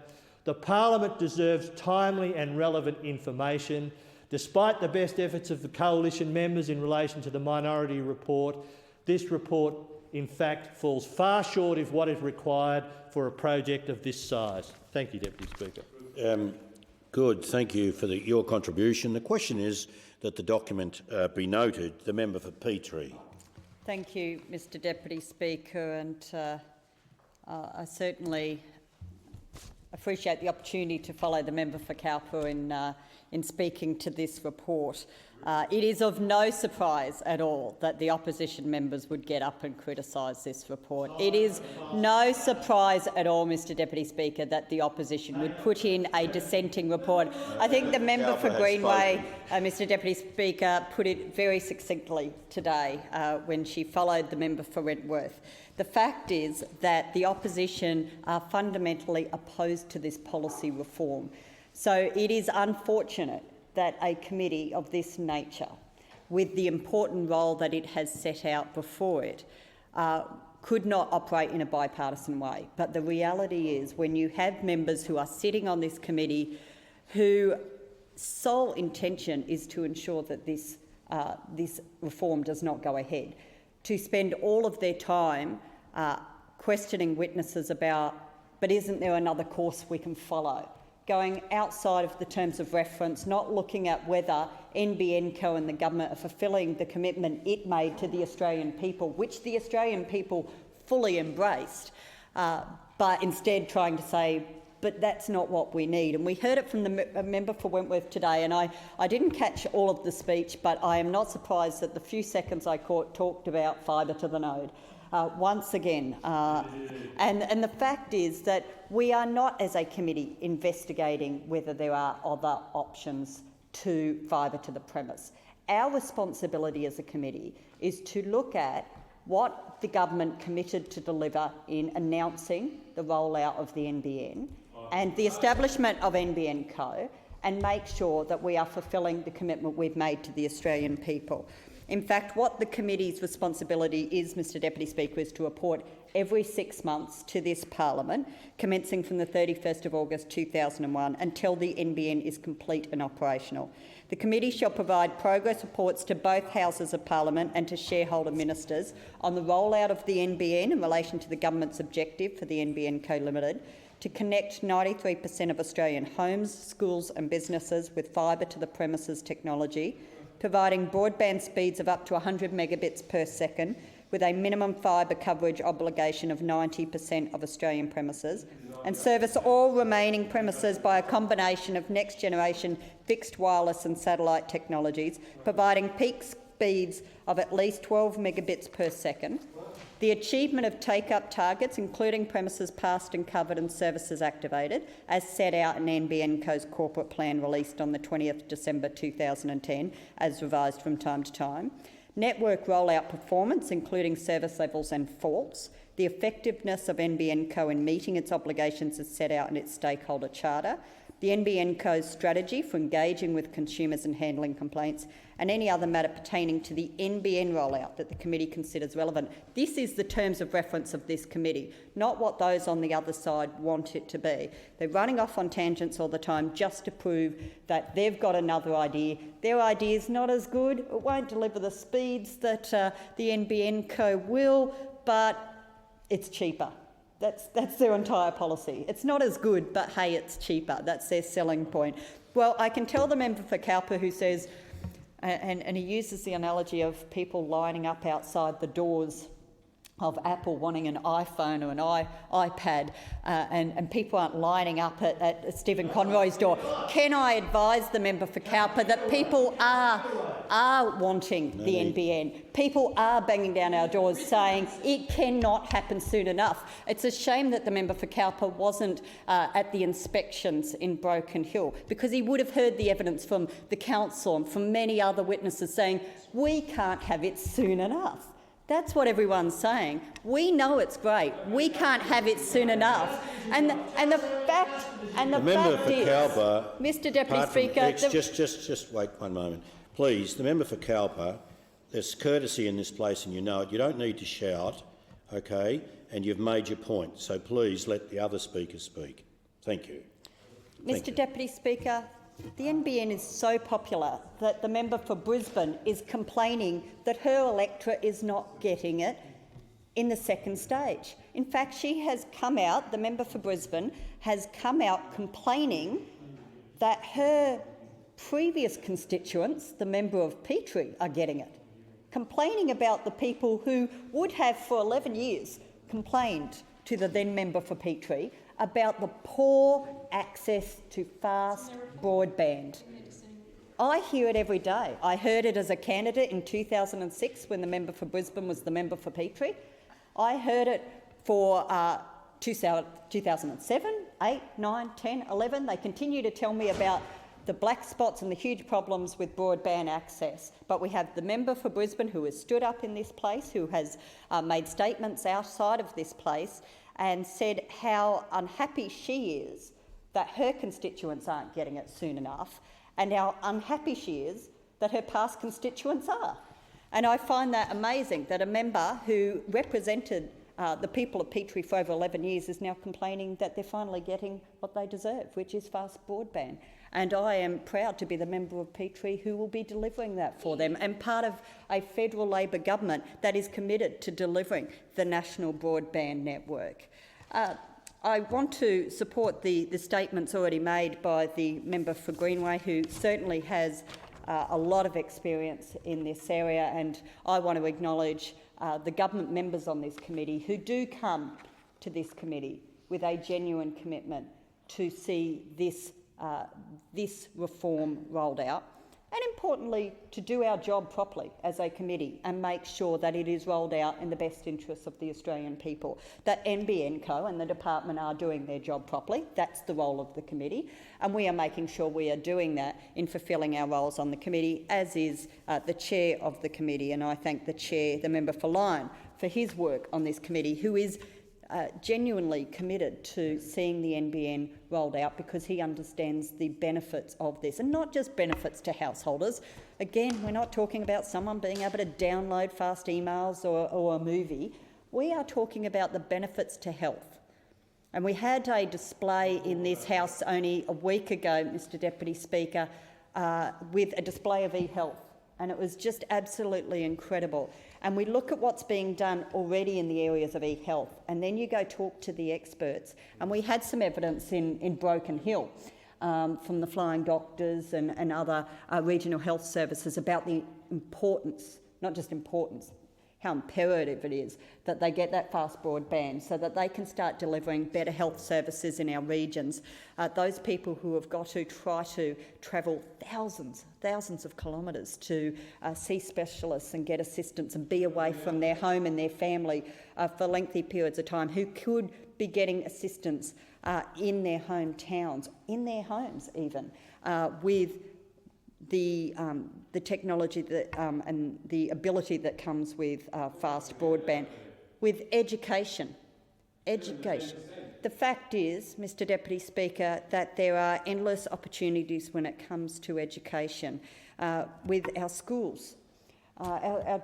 The Parliament deserves timely and relevant information. Despite the best efforts of the coalition members in relation to the minority report, this report in fact falls far short of what is required for a project of this size. Thank you, Deputy Speaker. Good. Thank you for your contribution. The question is that the document be noted. The member for Petrie. Thank you, Mr Deputy Speaker, and I certainly appreciate the opportunity to follow the member for Cowper in speaking to this report. It is of no surprise at all that the opposition members would get up and criticise this report. It is no surprise at all, Mr Deputy Speaker, that the opposition would put in a dissenting report. I think the member for Greenway, Mr Deputy Speaker, put it very succinctly today when she followed the member for Wentworth. The fact is that the opposition are fundamentally opposed to this policy reform. So it is unfortunate that a committee of this nature, with the important role that it has set out before it, could not operate in a bipartisan way. But the reality is, when you have members who are sitting on this committee whose sole intention is to ensure that this reform does not go ahead, to spend all of their time questioning witnesses about, but isn't there another course we can follow? Going outside of the terms of reference, not looking at whether NBN Co and the government are fulfilling the commitment it made to the Australian people, which the Australian people fully embraced, but instead trying to say, but that's not what we need. And we heard it from the member for Wentworth today, and I didn't catch all of the speech, but I am not surprised that the few seconds I caught talked about fibre to the node. Once again. And the fact is that we are not, as a committee, investigating whether there are other options to fibre to the premise. Our responsibility as a committee is to look at what the government committed to deliver in announcing the rollout of the NBN and the establishment of NBN Co, and make sure that we are fulfilling the commitment we've made to the Australian people. In fact, what the committee's responsibility is, Mr Deputy Speaker, is to report every 6 months to this parliament, commencing from the 31st of August 2001 until the NBN is complete and operational. The committee shall provide progress reports to both houses of parliament and to shareholder ministers on the rollout of the NBN in relation to the government's objective for the NBN Co Limited to connect 93% of Australian homes, schools and businesses with fibre to the premises technology, providing broadband speeds of up to 100 megabits per second with a minimum fibre coverage obligation of 90% of Australian premises, and service all remaining premises by a combination of next-generation fixed wireless and satellite technologies, providing peak speeds of at least 12 megabits per second, the achievement of take-up targets, including premises passed and covered and services activated, as set out in NBN Co's corporate plan released on the 20th December 2010, as revised from time to time, network rollout performance, including service levels and faults, the effectiveness of NBN Co in meeting its obligations as set out in its stakeholder charter, the NBN Co's strategy for engaging with consumers and handling complaints, and any other matter pertaining to the NBN rollout that the committee considers relevant. This is the terms of reference of this committee, not what those on the other side want it to be. They're running off on tangents all the time just to prove that they've got another idea. Their idea is not as good. It won't deliver the speeds that the NBN Co will, but it's cheaper. That's their entire policy. It's not as good, but hey, it's cheaper. That's their selling point. Well, I can tell the member for Cowper who says, and he uses the analogy of people lining up outside the doors of Apple wanting an iPhone or an iPad, and people aren't lining up at Stephen Conroy's door. Can I advise the member for Cowper that people are wanting the NBN? People are banging down our doors saying it cannot happen soon enough. It's a shame that the member for Cowper wasn't at the inspections in Broken Hill, because he would have heard the evidence from the council and from many other witnesses saying we can't have it soon enough. That's what everyone's saying. We know it's great. We can't have it soon enough. And the fact is, Cowper, Mr Deputy Speaker... Just wait one moment. Please, the member for Cowper, there's courtesy in this place and you know it. You don't need to shout, okay? and you've made your point, so please let the other speakers speak. Thank you. Mr Deputy Speaker, the NBN is so popular that the member for Brisbane is complaining that her electorate is not getting it in the second stage. In fact, she has come out, the member for Brisbane has come out complaining that her previous constituents, the member of Petrie, are getting it, complaining about the people who would have for 11 years complained to the then member for Petrie about the poor access to fast broadband. I hear it every day. I heard it as a candidate in 2006 when the member for Brisbane was the member for Petrie. I heard it for 2007, 8, 9, 10, 11. They continue to tell me about the black spots and the huge problems with broadband access. But we have the member for Brisbane who has stood up in this place, who has made statements outside of this place and said how unhappy she is that her constituents aren't getting it soon enough, and how unhappy she is that her past constituents are. And I find that amazing that a member who represented the people of Petrie for over 11 years is now complaining that they're finally getting what they deserve, which is fast broadband. And I am proud to be the member of Petrie who will be delivering that for them, and part of a federal Labor government that is committed to delivering the national broadband network. I want to support the statements already made by the member for Greenway, who certainly has a lot of experience in this area, and I want to acknowledge the government members on this committee who do come to this committee with a genuine commitment to see this reform rolled out, and importantly to do our job properly as a committee and make sure that it is rolled out in the best interests of the Australian people, that NBN Co and the department are doing their job properly. That's the role of the committee, and we are making sure we are doing that in fulfilling our roles on the committee, as is the chair of the committee. And I thank the chair, the member for Lyne, for his work on this committee, who is genuinely committed to seeing the NBN rolled out, because he understands the benefits of this, and not just benefits to householders. Again, we're not talking about someone being able to download fast emails or a movie. We are talking about the benefits to health. And we had a display in this House only a week ago, Mr Deputy Speaker, with a display of e-health, and it was just absolutely incredible. And we look at what's being done already in the areas of e-health, and then you go talk to the experts. And we had some evidence in Broken Hill from the Flying Doctors and other regional health services about the importance, not just importance, how imperative it is that they get that fast broadband so that they can start delivering better health services in our regions. Those people who have got to try to travel thousands of kilometres to see specialists and get assistance and be away from their home and their family for lengthy periods of time, who could be getting assistance in their hometowns, in their homes even, with the technology that, and the ability that comes with fast broadband, with education. The fact is, Mr Deputy Speaker, that there are endless opportunities when it comes to education with our schools, our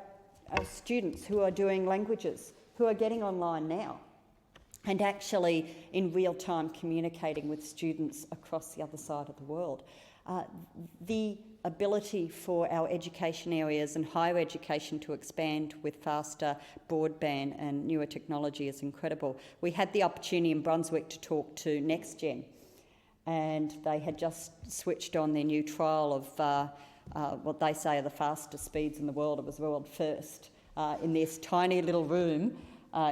students who are doing languages, who are getting online now and actually in real time communicating with students across the other side of the world. The ability for our education areas and higher education to expand with faster broadband and newer technology is incredible. We had the opportunity in Brunswick to talk to NextGen, and they had just switched on their new trial of what they say are the fastest speeds in the world. It was world first in this tiny little room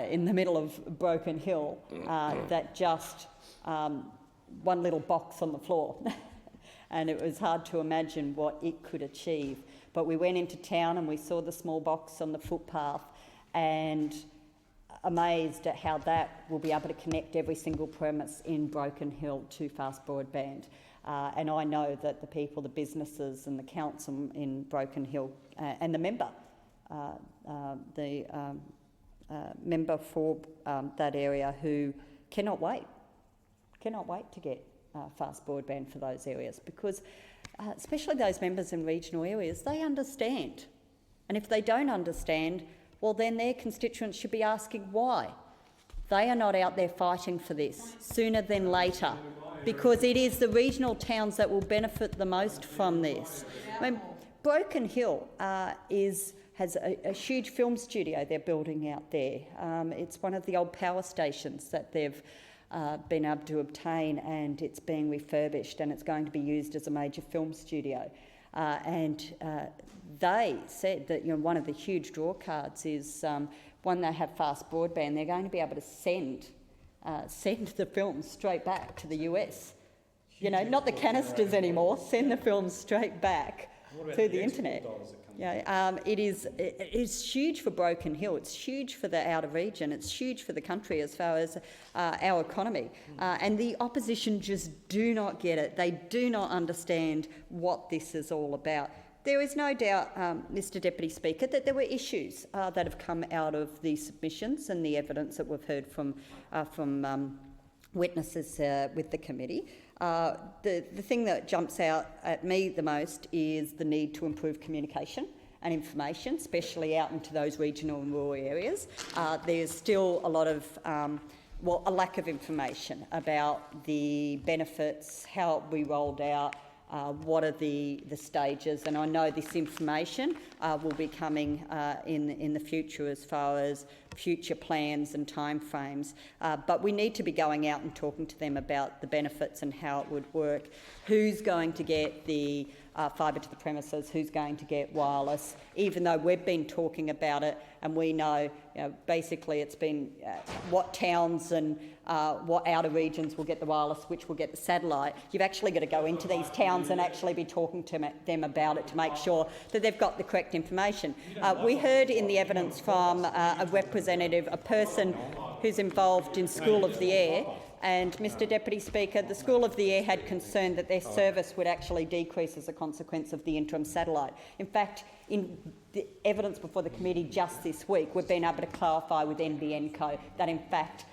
in the middle of Broken Hill, that just one little box on the floor. And it was hard to imagine what it could achieve. But we went into town and we saw the small box on the footpath, and amazed at how that will be able to connect every single premise in Broken Hill to fast broadband. And I know that the people, the businesses and the council in Broken Hill and the member for that area, who cannot wait to get fast broadband for those areas, because especially those members in regional areas, they understand. And if they don't understand, well, then their constituents should be asking why. they are not out there fighting for this sooner than later, because it is the regional towns that will benefit the most from this. I mean, Broken Hill has a huge film studio they're building out there. It's one of the old power stations that they've been able to obtain, and it's being refurbished and it's going to be used as a major film studio. They said that one of the huge draw cards is when they have fast broadband, they're going to be able to send the films straight back to the US. Not the canisters anymore. Send the films straight back through the internet. Yeah, it is huge for Broken Hill. It's huge for the outer region. It's huge for the country as far as our economy. And the opposition just do not get it. They do not understand what this is all about. There is no doubt, Mr Deputy Speaker, that there were issues that have come out of the submissions and the evidence that we've heard from witnesses with the committee. The thing that jumps out at me the most is the need to improve communication and information, especially out into those regional and rural areas. There's still a lot of a lack of information about the benefits, how it will be rolled out, what are the stages, and I know this information will be coming in the future as far as future plans and timeframes. But we need to be going out and talking to them about the benefits and how it would work, who's going to get the fibre to the premises, who's going to get wireless, even though we've been talking about it and we know, basically it's been what towns and what outer regions will get the wireless, which will get the satellite. You've actually got to go into these towns and actually be talking to them about it to make sure that they've got the correct information. We heard in the evidence from a representative, a person who's involved in School of the Air, and Mr Deputy Speaker, the School of the Air had concern that their service would actually decrease as a consequence of the interim satellite. In fact, in the evidence before the committee just this week, we've been able to clarify with NBN Co that in fact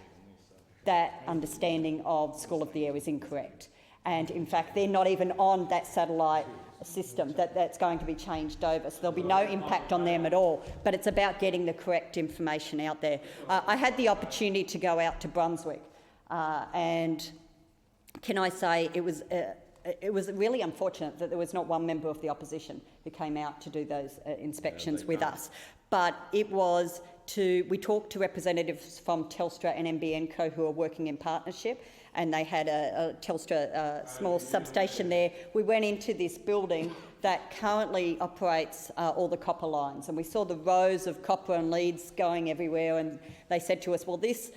that understanding of School of the Air is incorrect. And in fact, they're not even on that satellite system that's going to be changed over. So there'll be no impact on them at all. But it's about getting the correct information out there. I had the opportunity to go out to Brunswick. And can I say it was really unfortunate that there was not one member of the opposition who came out to do those inspections with us. But it was we talked to representatives from Telstra and NBN Co who are working in partnership, and they had a Telstra small substation there. We went into this building that currently operates all the copper lines, and we saw the rows of copper and leads going everywhere, and they said to us, well, this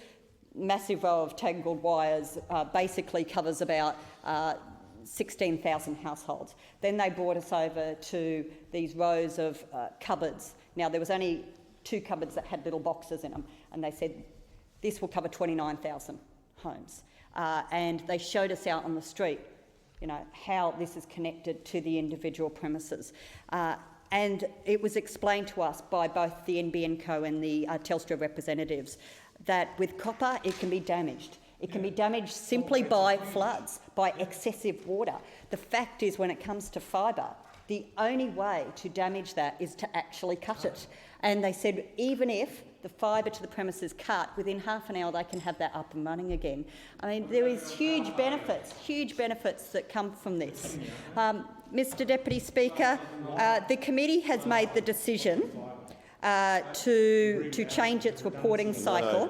massive row of tangled wires basically covers about 16,000 households. Then they brought us over to these rows of cupboards. Now, there was only 2 cupboards that had little boxes in them, and they said, this will cover 29,000 homes. And they showed us out on the street, how this is connected to the individual premises. And it was explained to us by both the NBN Co and the Telstra representatives that with copper it can be damaged. It can be damaged simply by floods, by excessive water. The fact is, when it comes to fibre, the only way to damage that is to actually cut it. And they said even if the fibre to the premises cut, within half an hour they can have that up and running again. I mean, there is huge benefits that come from this. Mr Deputy Speaker, the committee has made the decision to change its reporting cycle.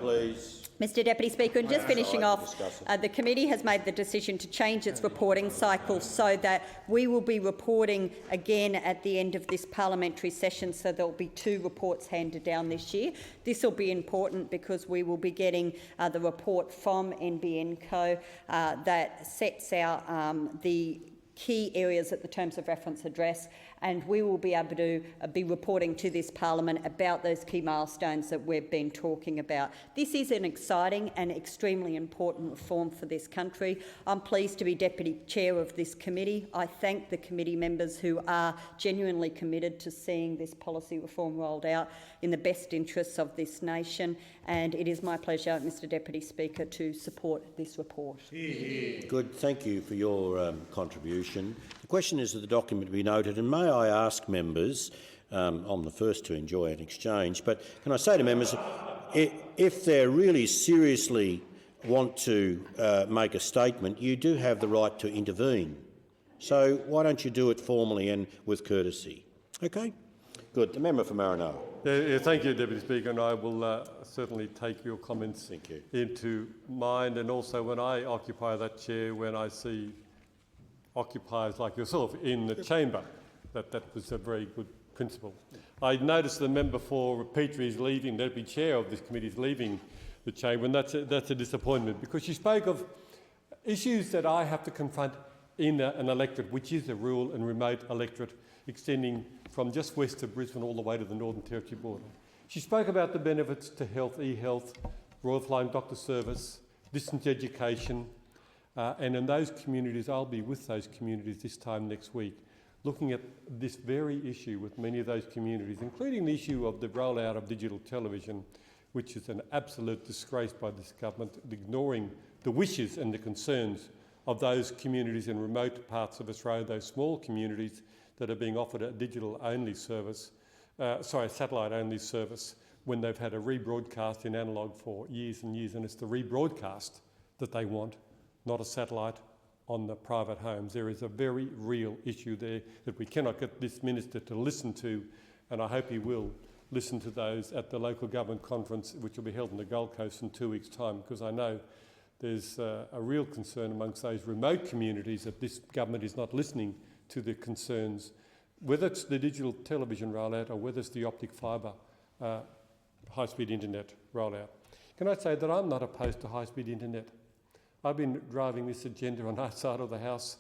Mr Deputy Speaker, and just finishing off, the committee has made the decision to change its reporting cycle so that we will be reporting again at the end of this parliamentary session, so there will be 2 reports handed down this year. This will be important because we will be getting the report from NBN Co that sets out the key areas that the terms of reference address, and we will be able to be reporting to this parliament about those key milestones that we've been talking about. This is an exciting and extremely important reform for this country. I'm pleased to be Deputy Chair of this committee. I thank the committee members who are genuinely committed to seeing this policy reform rolled out in the best interests of this nation, and it is my pleasure, Mr Deputy Speaker, to support this report. Good. Thank you for your contribution. The question is that the document be noted, and may I ask members, I'm the first to enjoy an exchange, but can I say to members, if they really seriously want to make a statement, you do have the right to intervene. So why don't you do it formally and with courtesy? Okay? Good. The member for Maranoa. Thank you, Deputy Speaker, and I will certainly take your comments into mind. And also, when I occupy that chair, when I see occupiers like yourself in the chamber, that was a very good principle. I noticed the member for Petrie is leaving, the deputy chair of this committee is leaving the chamber, and that's a disappointment, because she spoke of issues that I have to confront in an electorate, which is a rural and remote electorate extending from just west of Brisbane all the way to the Northern Territory border. She spoke about the benefits to health, e-health, Royal Flying Doctor Service, distance education, and in those communities, I'll be with those communities this time next week, looking at this very issue with many of those communities, including the issue of the rollout of digital television, which is an absolute disgrace by this government, ignoring the wishes and the concerns of those communities in remote parts of Australia, those small communities that are being offered a digital-only service, satellite-only service, when they've had a rebroadcast in analogue for years and years, and it's the rebroadcast that they want, not a satellite on the private homes. There is a very real issue there that we cannot get this minister to listen to, and I hope he will listen to those at the local government conference, which will be held in the Gold Coast in 2 weeks' time, because I know there's a real concern amongst those remote communities that this government is not listening to the concerns, whether it's the digital television rollout or whether it's the optic fibre high-speed internet rollout. Can I say that I'm not opposed to high-speed internet? I've been driving this agenda on our side of the House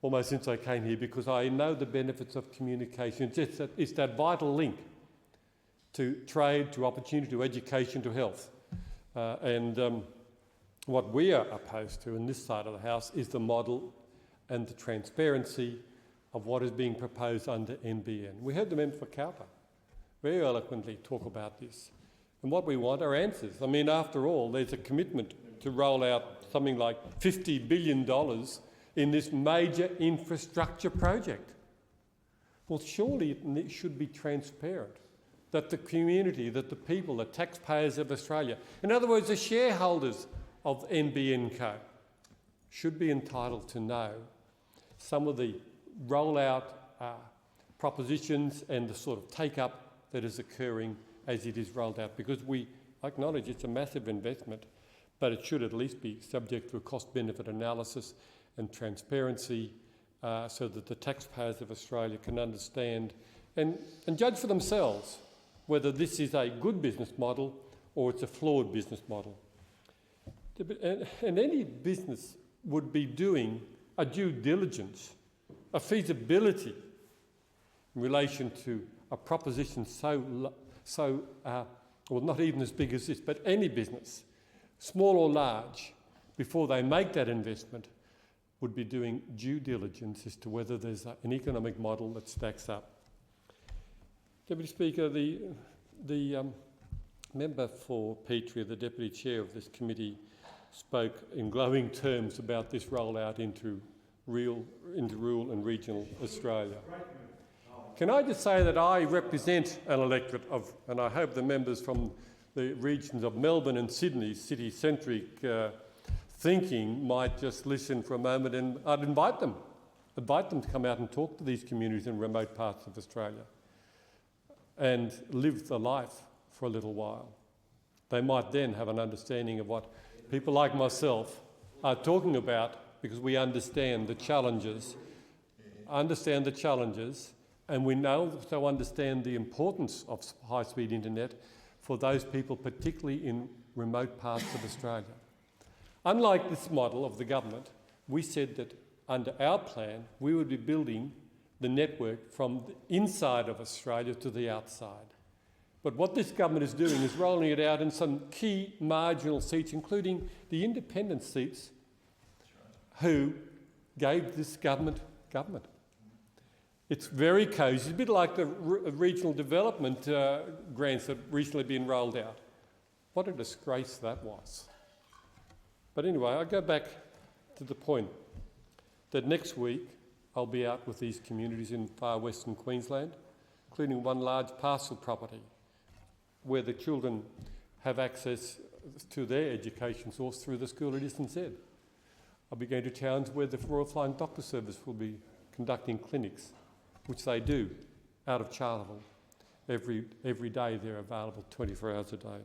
almost since I came here, because I know the benefits of communication. It's that vital link to trade, to opportunity, to education, to health. What we are opposed to in this side of the House is the model and the transparency of what is being proposed under NBN. We heard the member for Cowper very eloquently talk about this. And what we want are answers. I mean, after all, there's a commitment to roll out something like $50 billion in this major infrastructure project. Well, surely it should be transparent that the community, that the people, the taxpayers of Australia, in other words, the shareholders of NBN Co, should be entitled to know some of the rollout propositions and the sort of take-up that is occurring as it is rolled out, because we acknowledge it's a massive investment, but it should at least be subject to a cost-benefit analysis and transparency so that the taxpayers of Australia can understand and judge for themselves whether this is a good business model or it's a flawed business model. And any business would be doing a due diligence, a feasibility in relation to a proposition well, not even as big as this, but any business, small or large, before they make that investment, would be doing due diligence as to whether there's an economic model that stacks up. Deputy Speaker, the member for Petrie, the Deputy Chair of this committee, spoke in glowing terms about this rollout into rural and regional Australia. Can I just say that I represent an electorate of, and I hope the members from the regions of Melbourne and Sydney, city-centric thinking, might just listen for a moment, and I'd invite them to come out and talk to these communities in remote parts of Australia and live the life for a little while. They might then have an understanding of what people like myself are talking about, because we understand the challenges, and we now also understand the importance of high-speed internet for those people, particularly in remote parts of Australia. Unlike this model of the government, we said that under our plan, we would be building the network from the inside of Australia to the outside. But what this government is doing is rolling it out in some key marginal seats, including the independent seats who gave this government. It's very cosy. It's a bit like the regional development grants that have recently been rolled out. What a disgrace that was. But anyway, I go back to the point that next week I'll be out with these communities in far western Queensland, including one large parcel property where the children have access to their education source through the school it is in NZ. I'll be going to towns where the Royal Flying Doctor Service will be conducting clinics, which they do out of Charleville. Every day they're available 24 hours a day.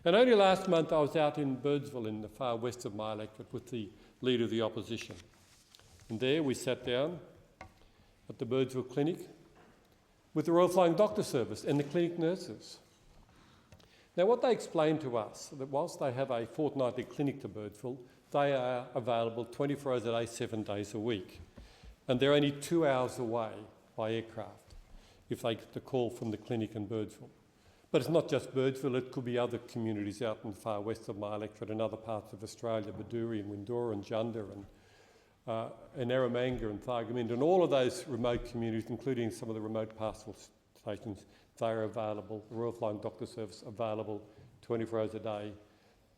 And only last month I was out in Birdsville in the far west of my electorate with the Leader of the Opposition. And there we sat down at the Birdsville Clinic with the Royal Flying Doctor Service and the clinic nurses. Now what they explained to us, that whilst they have a fortnightly clinic to Birdsville, they are available 24 hours a day, 7 days a week. And they're only 2 hours away by aircraft if they get the call from the clinic in Birdsville. But it's not just Birdsville, it could be other communities out in the far west of my electorate and other parts of Australia, Baduri and Windora and Junda and Eromanga and Thargomindah, and all of those remote communities, including some of the remote pastoral stations, they are available, the Royal Flying Doctor Service available 24 hours a day,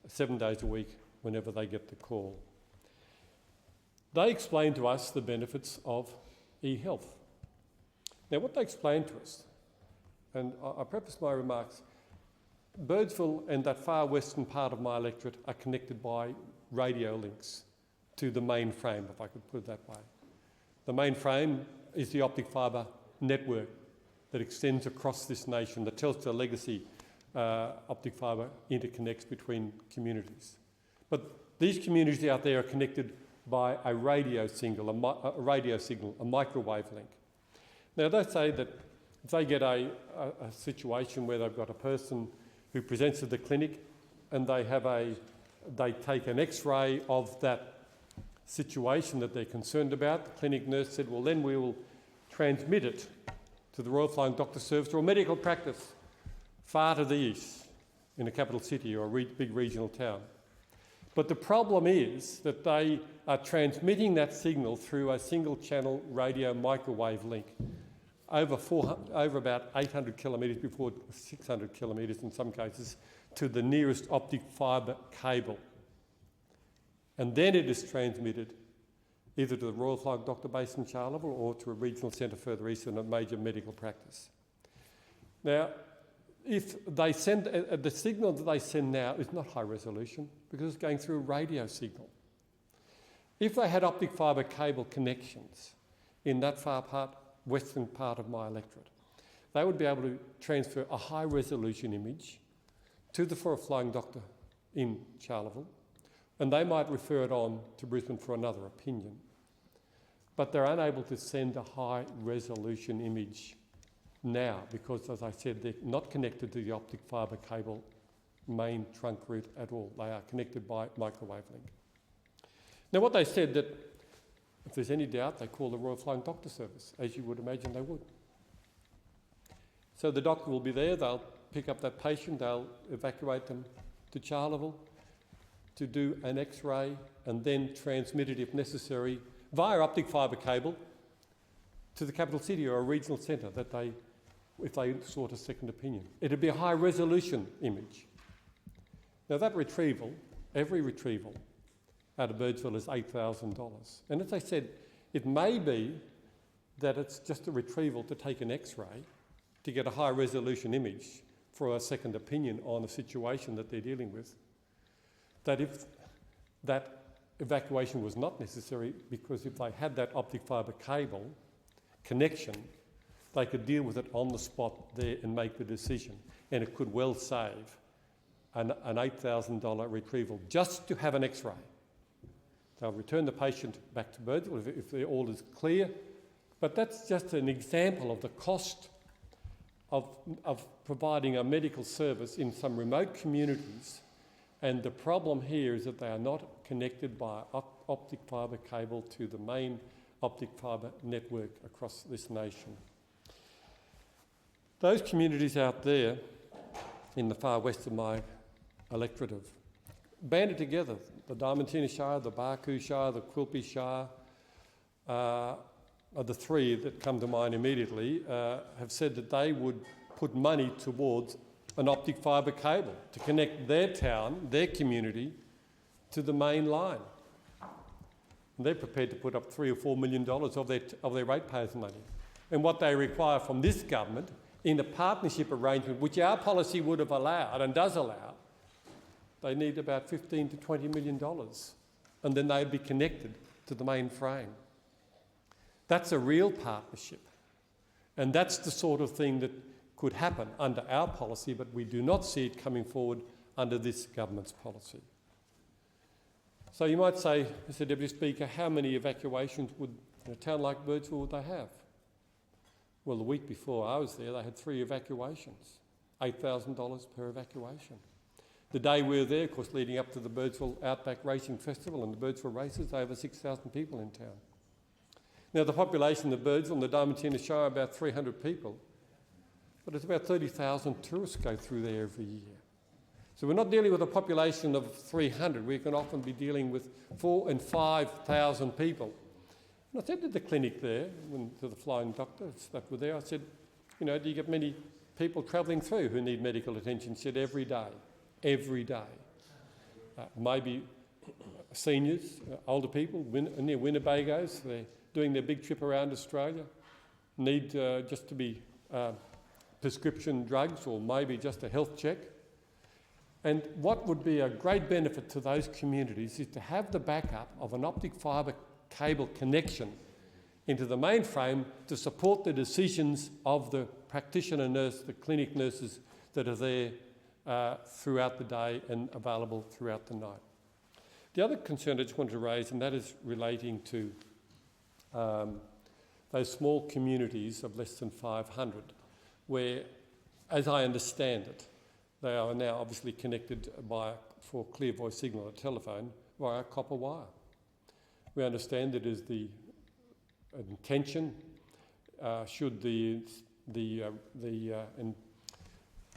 7 days a week, whenever they get the call. They explained to us the benefits of e-health. Now what they explained to us, and I preface my remarks, Birdsville and that far western part of my electorate are connected by radio links to the mainframe, if I could put it that way. The mainframe is the optic fibre network that extends across this nation. The Telstra legacy optic fibre interconnects between communities. But these communities out there are connected by a radio signal, a microwave link. Now they say that if they get a situation where they've got a person who presents to the clinic and they take an X-ray of that situation that they're concerned about, the clinic nurse said, well then we will transmit it to the Royal Flying Doctor Service or a medical practice far to the east in a capital city or a big regional town. But the problem is that they are transmitting that signal through a single channel radio microwave link over about 800 kilometres before 600 kilometres in some cases to the nearest optic fibre cable. And then it is transmitted either to the Royal Flying Doctor Base in Charleville or to a regional centre further east in a major medical practice. Now, if they send, the signal that they send now is not high resolution because it's going through a radio signal. If they had optic fibre cable connections in that western part of my electorate, they would be able to transfer a high resolution image to the Flying Doctor in Charleville, and they might refer it on to Brisbane for another opinion. But they're unable to send a high resolution image now because, as I said, they're not connected to the optic fibre cable main trunk route at all. They are connected by microwave link. Now what they said that if there's any doubt, they call the Royal Flying Doctor Service, as you would imagine they would. So the doctor will be there, they'll pick up that patient, they'll evacuate them to Charleville to do an X-ray and then transmit it, if necessary, via optic fibre cable to the capital city or a regional centre that if they sought a second opinion. It'd be a high resolution image. Now that retrieval, every retrieval out of Birdsville is $8,000. And as I said, it may be that it's just a retrieval to take an X-ray to get a high resolution image for a second opinion on a situation that they're dealing with. That if that evacuation was not necessary, because if they had that optic fibre cable connection, they could deal with it on the spot there and make the decision. And it could well save an $8,000 retrieval just to have an X-ray. They'll return the patient back to Birdsville if all is clear. But that's just an example of the cost of providing a medical service in some remote communities. And the problem here is that they are not connected by optic fibre cable to the main optic fibre network across this nation. Those communities out there in the far west of my electorate have banded together. The Diamantina Shire, the Barcoo Shire, the Quilpie Shire are the three that come to mind immediately, have said that they would put money towards an optic fibre cable to connect their town, their community, to the main line. And they're prepared to put up $3 or $4 million of their ratepayers' money. And what they require from this government in a partnership arrangement, which our policy would have allowed and does allow, they need about $15 to $20 million, and then they'd be connected to the main frame. That's a real partnership, and that's the sort of thing that could happen under our policy, but we do not see it coming forward under this government's policy. So you might say, Mr Deputy Speaker, how many evacuations would in a town like Birdsville would they have? Well, the week before I was there, they had 3 evacuations, $8,000 per evacuation. The day we were there, of course, leading up to the Birdsville Outback Racing Festival and the Birdsville races, over 6,000 people in town. Now, the population of Birdsville and the Diamantina Shire are about 300 people, but it's about 30,000 tourists go through there every year. So we're not dealing with a population of 300. We can often be dealing with 4,000 and 5,000 people. And I said to the clinic there, to the flying doctors that were there, I said, you know, do you get many people travelling through who need medical attention? She said, every day. Every day. Maybe seniors, older people, near Winnebagos, they're doing their big trip around Australia, need just to be prescription drugs or maybe just a health check. And what would be a great benefit to those communities is to have the backup of an optic fibre cable connection into the mainframe to support the decisions of the practitioner nurse, the clinic nurses that are there throughout the day and available throughout the night. The other concern I just wanted to raise, and that is relating to those small communities of less than 500, where, as I understand it, they are now obviously connected for clear voice signal or telephone via copper wire. We understand it is the intention, should the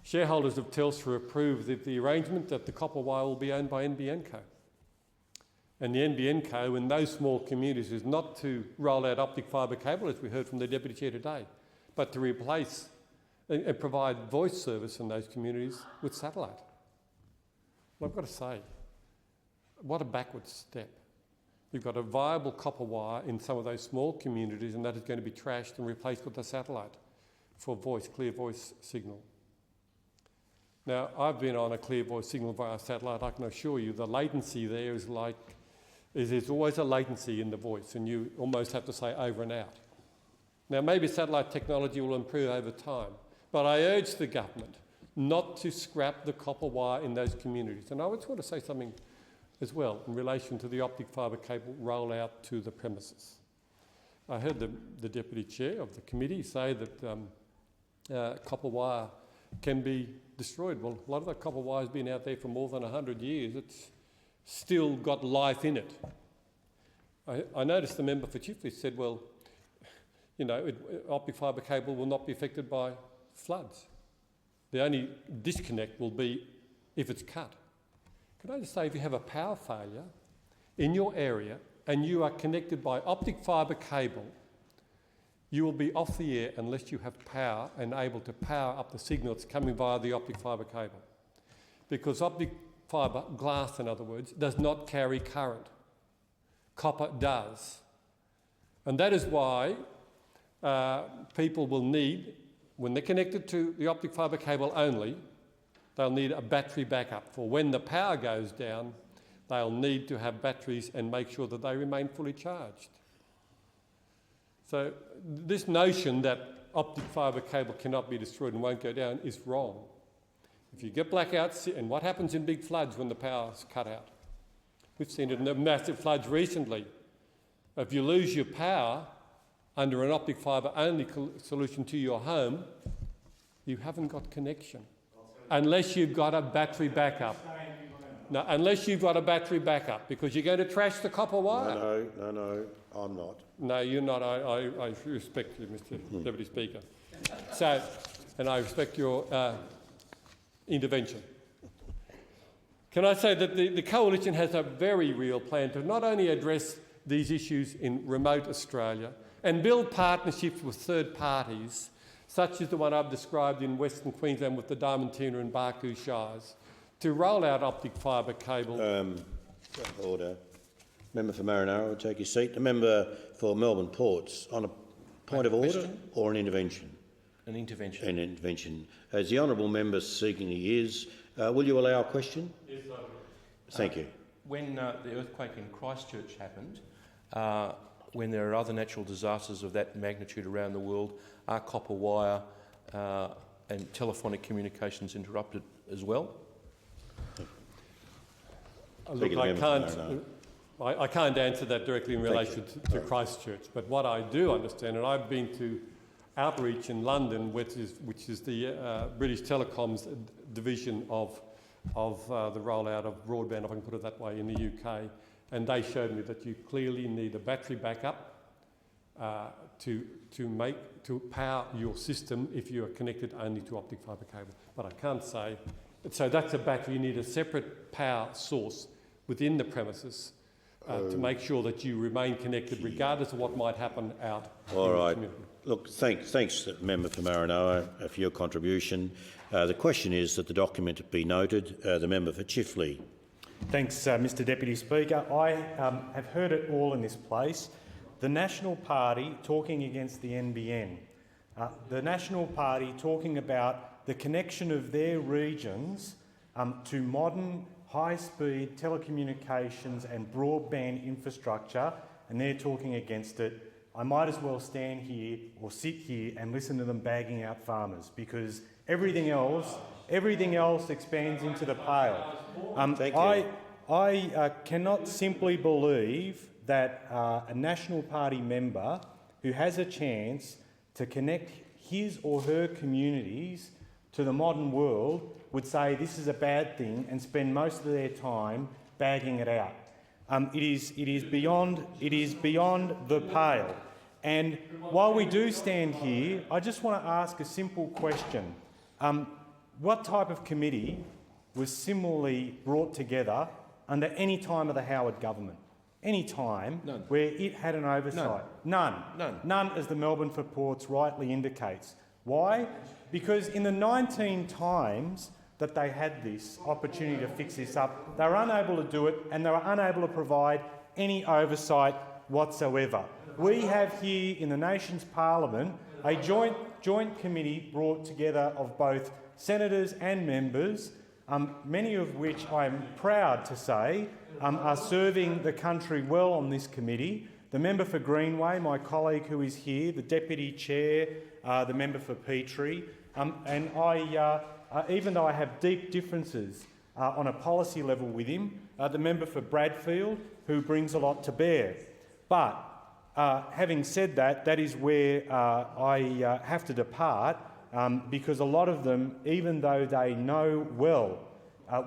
shareholders of Telstra approve the arrangement, that the copper wire will be owned by NBN Co. And the NBN Co in those small communities is not to roll out optic fibre cable, as we heard from the Deputy Chair today, but to replace and provide voice service in those communities with satellite. Well, I've got to say, what a backward step. You've got a viable copper wire in some of those small communities, and that is going to be trashed and replaced with a satellite for voice, clear voice signal. Now, I've been on a clear voice signal via satellite. I can assure you the latency there is there's always a latency in the voice, and you almost have to say over and out. Now, maybe satellite technology will improve over time, but I urge the government not to scrap the copper wire in those communities. And I just want to say something as well in relation to the optic fibre cable rollout to the premises. I heard the Deputy Chair of the committee say that copper wire can be destroyed. Well, a lot of that copper wire has been out there for more than 100 years. It's still got life in it. I noticed the member for Chifley said, well, you know, optic fibre cable will not be affected by floods. The only disconnect will be if it's cut. Can I just say, if you have a power failure in your area and you are connected by optic fibre cable, you will be off the air unless you have power and able to power up the signal that's coming via the optic fibre cable. Because optic fibre, glass in other words, does not carry current. Copper does. And that is why people will need, when they're connected to the optic fibre cable only, they'll need a battery backup. For when the power goes down, they'll need to have batteries and make sure that they remain fully charged. So this notion that optic fibre cable cannot be destroyed and won't go down is wrong. If you get blackouts, and what happens in big floods when the power's cut out? We've seen it in the massive floods recently. If you lose your power under an optic fibre only solution to your home, you haven't got connection. Unless you've got a battery backup. No, unless you've got a battery backup, because you're going to trash the copper wire. No, I'm not. No, you're not. I respect you, Mr Deputy Speaker. So, and I respect your intervention. Can I say that the Coalition has a very real plan to not only address these issues in remote Australia and build partnerships with third parties, such as the one I've described in Western Queensland with the Diamantina and Barcoo Shires, to roll out optic fibre cable. Order. Member for Marinara will take his seat. The member for Melbourne Ports, on a point of order or an intervention? An intervention. An intervention. As the honourable member seeking he is, will you allow a question? Yes, I will. Thank you. When the earthquake in Christchurch happened, when there are other natural disasters of that magnitude around the world, are copper wire and telephonic communications interrupted as well? Look, I can't answer that directly in relation to Christchurch, but what I do understand, and I've been to Outreach in London, which is the British Telecom's division of the rollout of broadband, if I can put it that way, in the UK, and they showed me that you clearly need a battery backup to power your system if you are connected only to optic fibre cable. But I can't say. So that's a battery. You need a separate power source within the premises to make sure that you remain connected regardless of what might happen out in the community. Look, thanks, Member for Maranoa, for your contribution. The question is that the document be noted. The member for Chifley. Thanks, Mr Deputy Speaker. I have heard it all in this place. The National Party talking against the NBN. The National Party talking about the connection of their regions to modern high-speed telecommunications and broadband infrastructure, and they're talking against it. I might as well stand here or sit here and listen to them bagging out farmers, because everything else expands into the pale. I cannot simply believe that a National Party member who has a chance to connect his or her communities to the modern world would say this is a bad thing and spend most of their time bagging it out. It is beyond the pale. And while we do stand here, I just want to ask a simple question. What type of committee was similarly brought together under any time of the Howard government? Any time where it had an oversight? None, as the Melbourne for Ports rightly indicates. Why? Because in the 19 times that they had this opportunity to fix this up, they were unable to do it, and they were unable to provide any oversight whatsoever. We have here in the nation's parliament a joint committee brought together of both senators and members, many of which I'm proud to say are serving the country well on this committee. The member for Greenway, my colleague who is here, the deputy chair, the member for Petrie, and I, even though I have deep differences on a policy level with him, the member for Bradfield, who brings a lot to bear. But having said that, that is where I have to depart, because a lot of them, even though they know well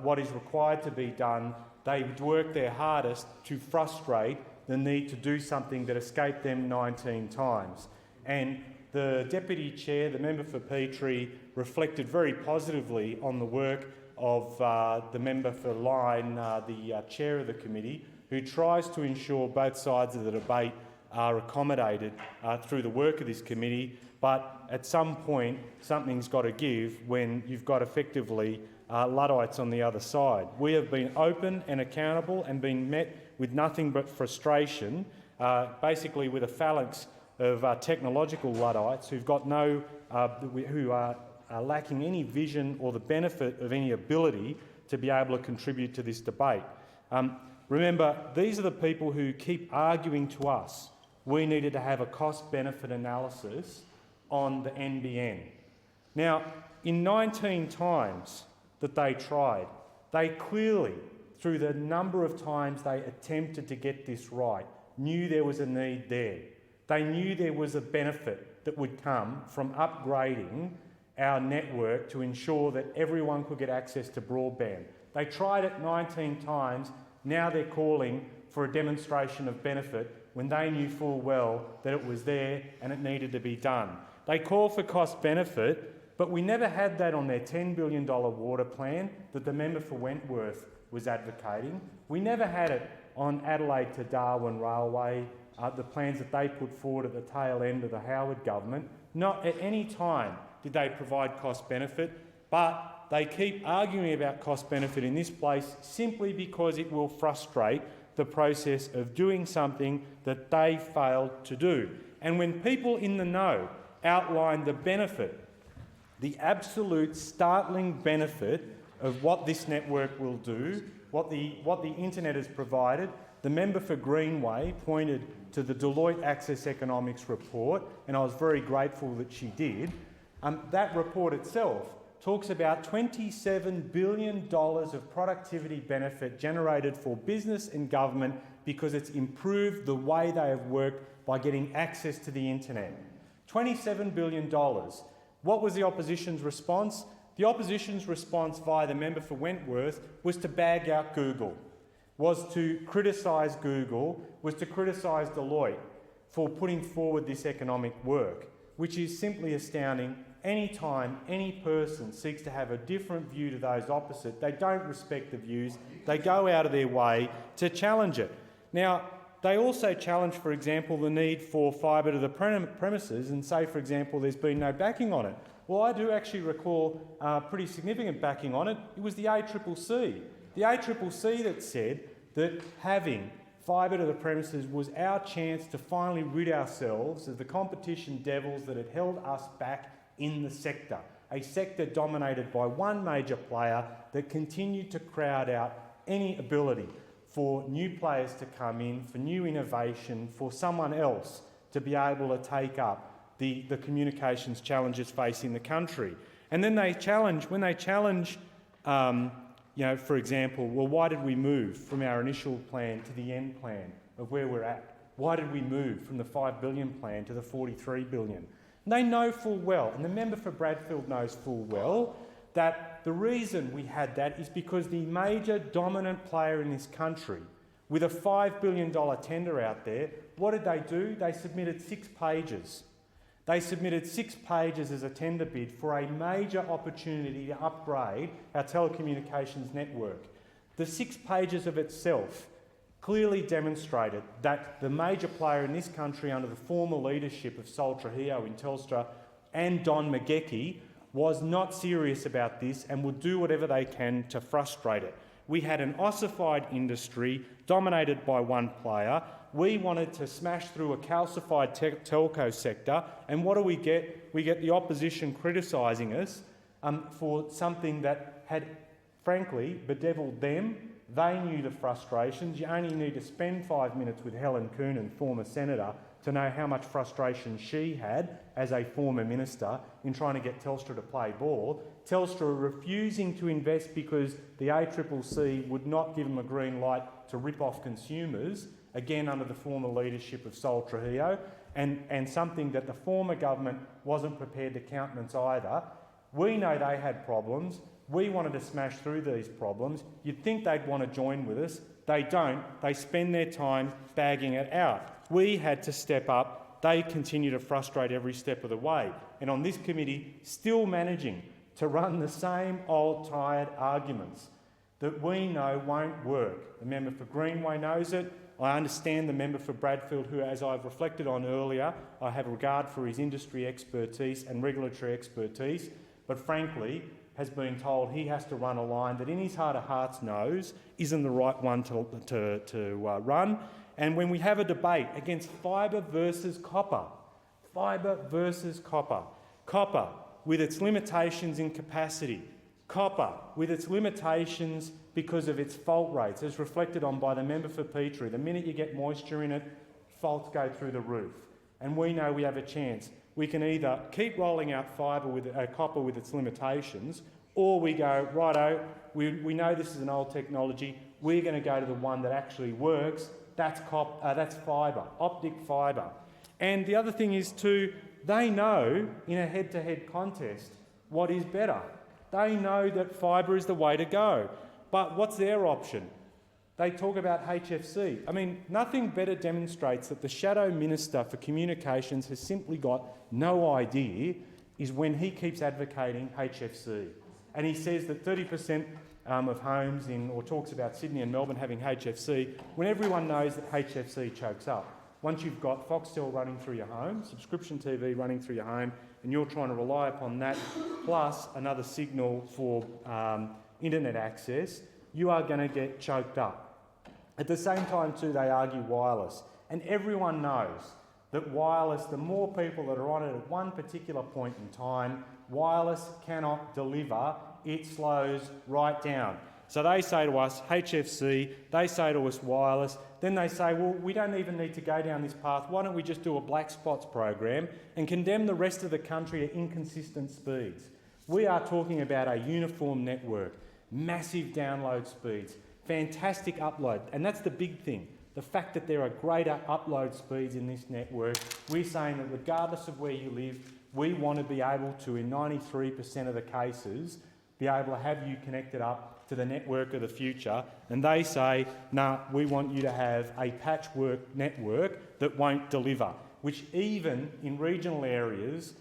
what is required to be done, they work their hardest to frustrate the need to do something that escaped them 19 times. And the Deputy Chair, the member for Petrie, reflected very positively on the work of the member for Lyne, the Chair of the committee, who tries to ensure both sides of the debate are accommodated through the work of this committee. But at some point, something's got to give when you've got effectively Luddites on the other side. We have been open and accountable and been met with nothing but frustration, basically with a phalanx of technological Luddites who've got who are lacking any vision or the benefit of any ability to be able to contribute to this debate. Remember, these are the people who keep arguing to us we needed to have a cost-benefit analysis on the NBN. Now, in 19 times that they tried, they clearly, through the number of times they attempted to get this right, knew there was a need there. They knew there was a benefit that would come from upgrading our network to ensure that everyone could get access to broadband. They tried it 19 times. Now they're calling for a demonstration of benefit when they knew full well that it was there and it needed to be done. They call for cost benefit, but we never had that on their $10 billion water plan that the member for Wentworth was advocating. We never had it on Adelaide to Darwin Railway, the plans that they put forward at the tail end of the Howard government. Not at any time did they provide cost benefit, but they keep arguing about cost benefit in this place simply because it will frustrate the process of doing something that they failed to do. And when people in the know outline the benefit the absolute startling benefit of what this network will do, what the internet has provided. The member for Greenway pointed to the Deloitte Access Economics report, and I was very grateful that she did. That report itself talks about $27 billion of productivity benefit generated for business and government because it's improved the way they have worked by getting access to the internet. $27 billion. What was the opposition's response? The opposition's response via the member for Wentworth was to bag out Google, was to criticise Google, was to criticise Deloitte for putting forward this economic work, which is simply astounding. Any time any person seeks to have a different view to those opposite, they don't respect the views, they go out of their way to challenge it. Now, they also challenge, for example, the need for fibre to the premises and say, for example, there's been no backing on it. Well, I do actually recall pretty significant backing on it. It was the ACCC. The ACCC that said that having fibre to the premises was our chance to finally rid ourselves of the competition devils that had held us back in the sector, a sector dominated by one major player that continued to crowd out any ability for new players to come in, for new innovation, for someone else to be able to take up the communications challenges facing the country. And then they challenge, for example, well, why did we move from our initial plan to the end plan of where we're at? Why did we move from the $5 billion plan to the $43 billion? And they know full well, and the member for Bradfield knows full well, that the reason we had that is because the major dominant player in this country, with a $5 billion tender out there, what did they do? They submitted 6 pages. They submitted 6 pages as a tender bid for a major opportunity to upgrade our telecommunications network. The 6 pages of itself clearly demonstrated that the major player in this country under the former leadership of Sol Trujillo in Telstra and Don McGeechy was not serious about this and would do whatever they can to frustrate it. We had an ossified industry dominated by one player. We wanted to smash through a calcified telco sector, and what do we get? We get the opposition criticising us for something that had, frankly, bedevilled them. They knew the frustrations. You only need to spend 5 minutes with Helen Coonan, former senator, to know how much frustration she had as a former minister in trying to get Telstra to play ball. Telstra refusing to invest because the ACCC would not give them a green light to rip off consumers, again under the former leadership of Sol Trujillo, and something that the former government wasn't prepared to countenance either. We know they had problems. We wanted to smash through these problems. You'd think they'd want to join with us. They don't. They spend their time bagging it out. We had to step up. They continue to frustrate every step of the way. And on this committee, still managing to run the same old tired arguments that we know won't work. The member for Greenway knows it. I understand the member for Bradfield, who, as I've reflected on earlier, I have regard for his industry expertise and regulatory expertise, but frankly has been told he has to run a line that in his heart of hearts knows isn't the right one to run. And when we have a debate against fibre versus copper, copper with its limitations in capacity, copper with its limitations because of its fault rates, as reflected on by the member for Petrie. The minute you get moisture in it, faults go through the roof. And we know we have a chance. We can either keep rolling out fibre with copper with its limitations, or we go, righto, we know this is an old technology, we're going to go to the one that actually works. That's fibre, optic fibre. And the other thing is too, they know in a head-to-head contest what is better. They know that fibre is the way to go. But what's their option? They talk about HFC. I mean, nothing better demonstrates that the Shadow Minister for Communications has simply got no idea is when he keeps advocating HFC. And he says that 30% of homes or talks about Sydney and Melbourne having HFC, when everyone knows that HFC chokes up. Once you've got Foxtel running through your home, subscription TV running through your home, and you're trying to rely upon that, plus another signal for internet access, you are going to get choked up. At the same time too, they argue wireless. And everyone knows that wireless, the more people that are on it at one particular point in time, wireless cannot deliver, it slows right down. So they say to us, HFC, they say to us wireless, then they say, well, we don't even need to go down this path, why don't we just do a black spots program and condemn the rest of the country to inconsistent speeds? We are talking about a uniform network, massive download speeds, fantastic upload, and that's the big thing. The fact that there are greater upload speeds in this network, we're saying that regardless of where you live, we want to be able to, in 93% of the cases, be able to have you connected up to the network of the future, and they say, no, we want you to have a patchwork network that won't deliver, which even in regional areas,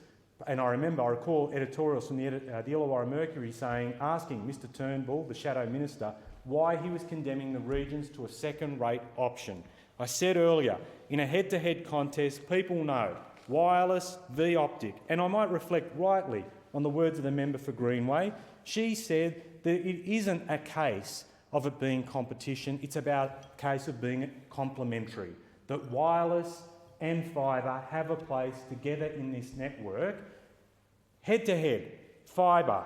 and I recall editorials from the Illawarra Mercury asking Mr Turnbull, the Shadow Minister, why he was condemning the regions to a second-rate option. I said earlier, in a head-to-head contest, people know wireless v optic, and I might reflect rightly on the words of the member for Greenway. She said that it isn't a case of it being competition, it's about a case of being complementary, that wireless and fibre have a place together in this network. Head-to-head, fibre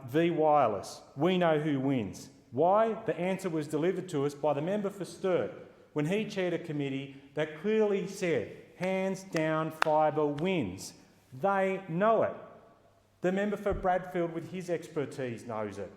v wireless, we know who wins. Why? The answer was delivered to us by the member for Sturt when he chaired a committee that clearly said, hands down, fibre wins. They know it. The member for Bradfield with his expertise knows it.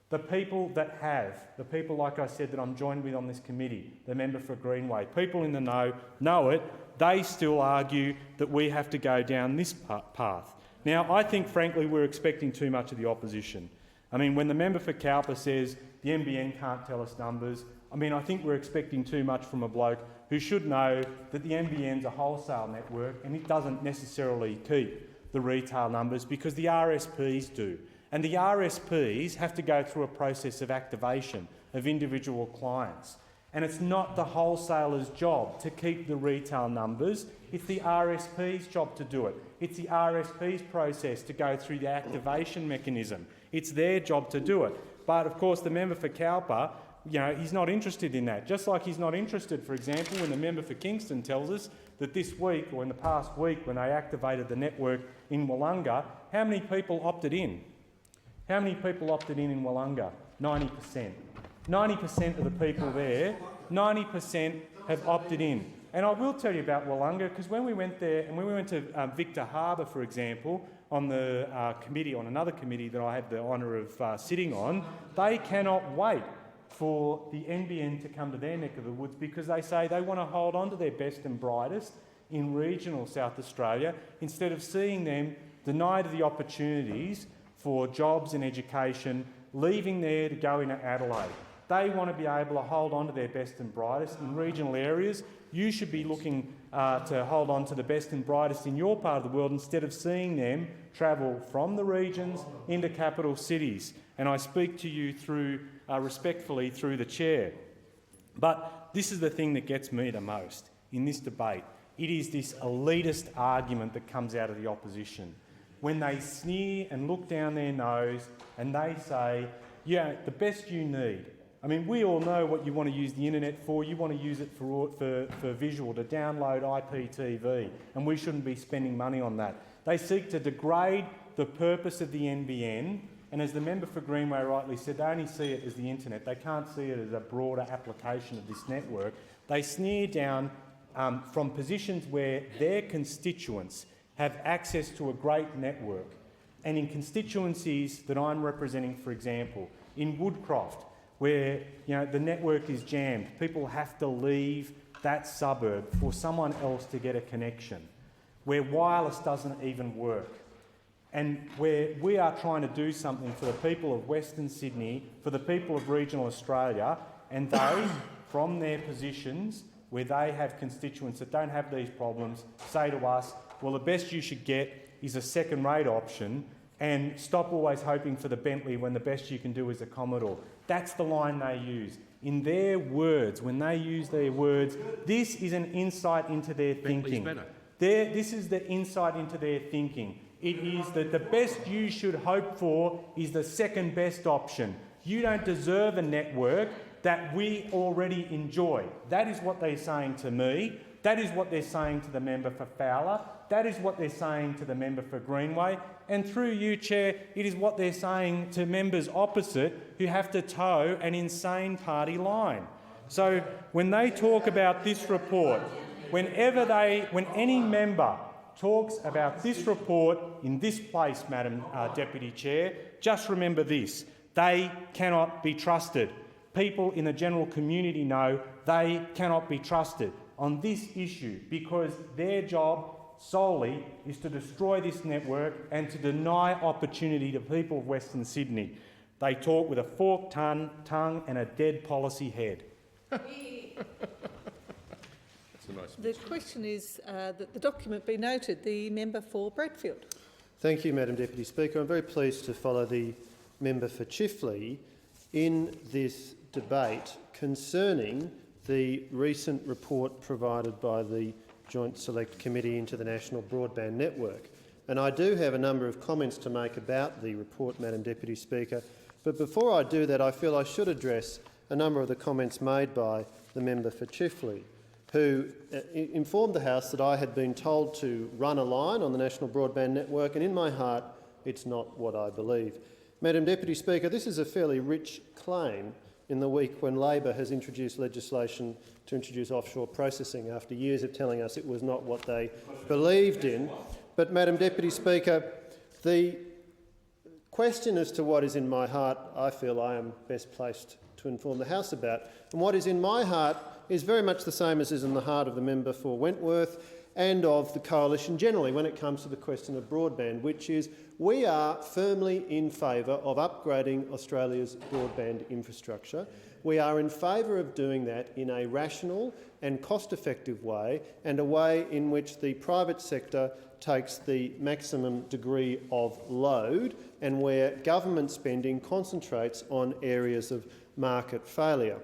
The people that have, the people, like I said, that I'm joined with on this committee, the member for Greenway, people in the know it. They still argue that we have to go down this path. Now, I think, frankly, we're expecting too much of the opposition. I mean, when the member for Cowper says the NBN can't tell us numbers, I think we're expecting too much from a bloke who should know that the NBN's a wholesale network and it doesn't necessarily keep the retail numbers because the RSPs do. And the RSPs have to go through a process of activation of individual clients. And it's not the wholesaler's job to keep the retail numbers, it's the RSP's job to do it. It's the RSP's process to go through the activation mechanism. It's their job to do it. But of course the member for Cowper, he's not interested in that. Just like he's not interested, for example, when the member for Kingston tells us that this week, or in the past week, when they activated the network in Wollonga, how many people opted in? How many people opted in Wollonga? 90%. 90% of the people there, 90% have opted in. And I will tell you about Wollonga, because when we went there, and when we went to Victor Harbour, for example, on the committee, on another committee that I had the honour of sitting on, they cannot wait for the NBN to come to their neck of the woods because they say they want to hold on to their best and brightest in regional South Australia instead of seeing them denied the opportunities for jobs and education, leaving there to go into Adelaide. They want to be able to hold on to their best and brightest in regional areas. You should be looking to hold on to the best and brightest in your part of the world instead of seeing them travel from the regions into capital cities. And I speak to you respectfully through the chair. But this is the thing that gets me the most in this debate. It is this elitist argument that comes out of the opposition. When they sneer and look down their nose and they say, yeah, the best you need. We all know what you want to use the internet for. You want to use it for visual, to download IPTV, and we shouldn't be spending money on that. They seek to degrade the purpose of the NBN, and as the member for Greenway rightly said, they only see it as the internet. They can't see it as a broader application of this network. They sneer down from positions where their constituents have access to a great network. And in constituencies that I'm representing, for example, in Woodcroft, where the network is jammed, people have to leave that suburb for someone else to get a connection, where wireless doesn't even work, and where we are trying to do something for the people of Western Sydney, for the people of regional Australia, and they, from their positions where they have constituents that don't have these problems, say to us, well, the best you should get is a second-rate option, and stop always hoping for the Bentley when the best you can do is a Commodore. That's the line they use. In their words, when they use their words, this is an insight into their thinking. This is the insight into their thinking. It is that the best you should hope for is the second best option. You don't deserve a network that we already enjoy. That is what they're saying to me. That is what they're saying to the member for Fowler. That is what they're saying to the member for Greenway. And through you, Chair, it is what they're saying to members opposite who have to toe an insane party line. So when they talk about this report, when any member talks about this report in this place, Madam Deputy Chair, just remember this: they cannot be trusted. People in the general community know they cannot be trusted on this issue because their job solely is to destroy this network and to deny opportunity to people of Western Sydney. They talk with a forked tongue and a dead policy head. The question is that the document be noted. The member for Bradfield. Thank you, Madam Deputy Speaker. I'm very pleased to follow the member for Chifley in this debate concerning the recent report provided by the Joint Select Committee into the National Broadband Network. And I do have a number of comments to make about the report, Madam Deputy Speaker. But before I do that, I feel I should address a number of the comments made by the member for Chifley, who informed the House that I had been told to run a line on the National Broadband Network, and in my heart, it's not what I believe. Madam Deputy Speaker, this is a fairly rich claim in the week when Labor has introduced legislation to introduce offshore processing after years of telling us it was not what they believed in. But, Madam Deputy Speaker, the question as to what is in my heart, I feel I am best placed to inform the House about. And what is in my heart is very much the same as is in the heart of the member for Wentworth and of the Coalition generally when it comes to the question of broadband, which is we are firmly in favour of upgrading Australia's broadband infrastructure. We are in favour of doing that in a rational and cost-effective way, and a way in which the private sector takes the maximum degree of load and where government spending concentrates on areas of market failure.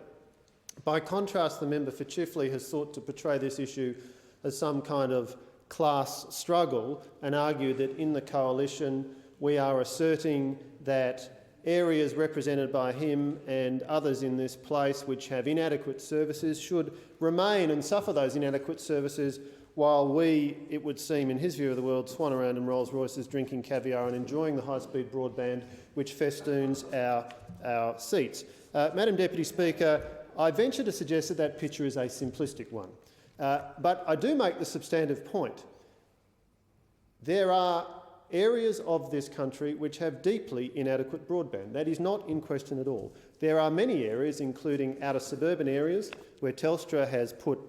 By contrast, the member for Chifley has sought to portray this issue as some kind of class struggle and argue that in the Coalition we are asserting that areas represented by him and others in this place which have inadequate services should remain and suffer those inadequate services while we, it would seem in his view of the world, swan around in Rolls Royces drinking caviar and enjoying the high-speed broadband which festoons our seats. Madam Deputy Speaker, I venture to suggest that that picture is a simplistic one. But I do make the substantive point. There are areas of this country which have deeply inadequate broadband. That is not in question at all. There are many areas, including outer suburban areas, where Telstra has put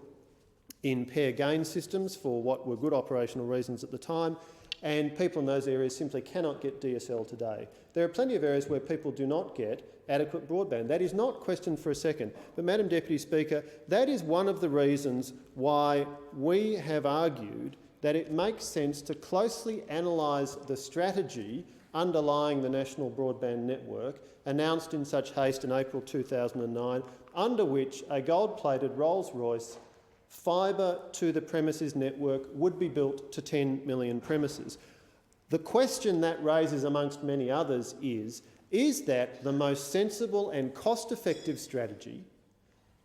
in pair gain systems for what were good operational reasons at the time, and people in those areas simply cannot get DSL today. There are plenty of areas where people do not get adequate broadband. That is not questioned for a second. But, Madam Deputy Speaker, that is one of the reasons why we have argued that it makes sense to closely analyse the strategy underlying the National Broadband Network, announced in such haste in April 2009, under which a gold-plated Rolls-Royce fibre-to-the-premises network would be built to 10 million premises. The question that raises, amongst many others, is that the most sensible and cost-effective strategy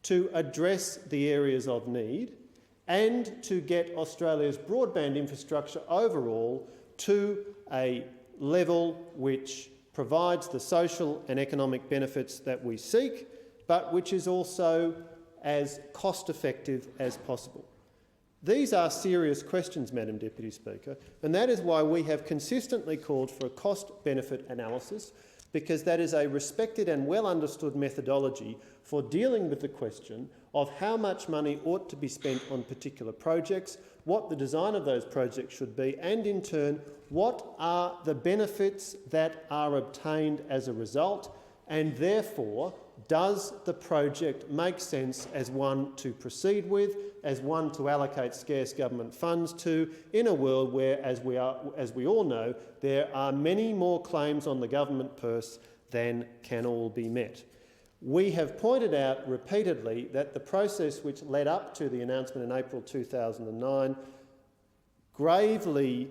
to address the areas of need and to get Australia's broadband infrastructure overall to a level which provides the social and economic benefits that we seek, but which is also as cost-effective as possible? These are serious questions, Madam Deputy Speaker, and that is why we have consistently called for a cost-benefit analysis, because that is a respected and well-understood methodology for dealing with the question of how much money ought to be spent on particular projects, what the design of those projects should be, and in turn, what are the benefits that are obtained as a result, and therefore, does the project make sense as one to proceed with, as one to allocate scarce government funds to, in a world where, as we all know, there are many more claims on the government purse than can all be met? We have pointed out repeatedly that the process which led up to the announcement in April 2009 gravely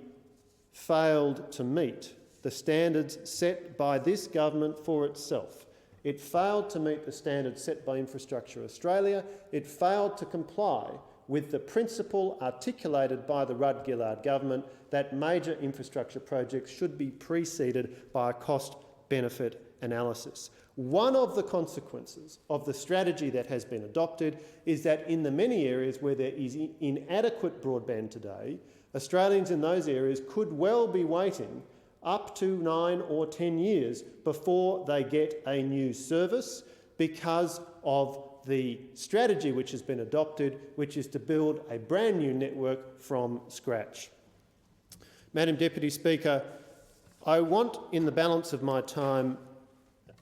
failed to meet the standards set by this government for itself. It failed to meet the standards set by Infrastructure Australia. It failed to comply with the principle articulated by the Rudd-Gillard government that major infrastructure projects should be preceded by a cost-benefit analysis. One of the consequences of the strategy that has been adopted is that in the many areas where there is inadequate broadband today, Australians in those areas could well be waiting up to 9 or 10 years before they get a new service because of the strategy which has been adopted, which is to build a brand new network from scratch. Madam Deputy Speaker, I want, in the balance of my time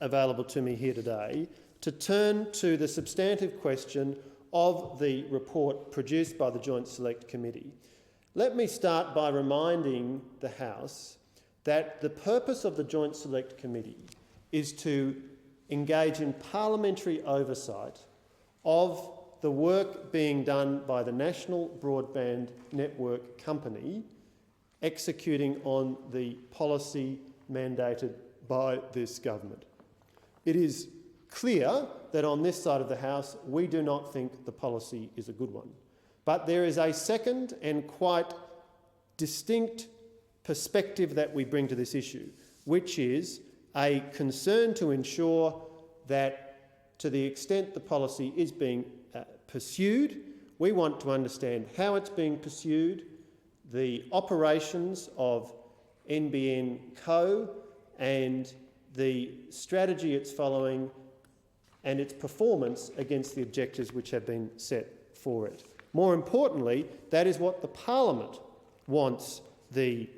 available to me here today, to turn to the substantive question of the report produced by the Joint Select Committee. Let me start by reminding the House that the purpose of the Joint Select Committee is to engage in parliamentary oversight of the work being done by the National Broadband Network Company executing on the policy mandated by this government. It is clear that on this side of the House we do not think the policy is a good one. But there is a second and quite distinct perspective that we bring to this issue, which is a concern to ensure that to the extent the policy is being pursued, we want to understand how it's being pursued, the operations of NBN Co and the strategy it's following and its performance against the objectives which have been set for it. More importantly, that is what the Parliament wants the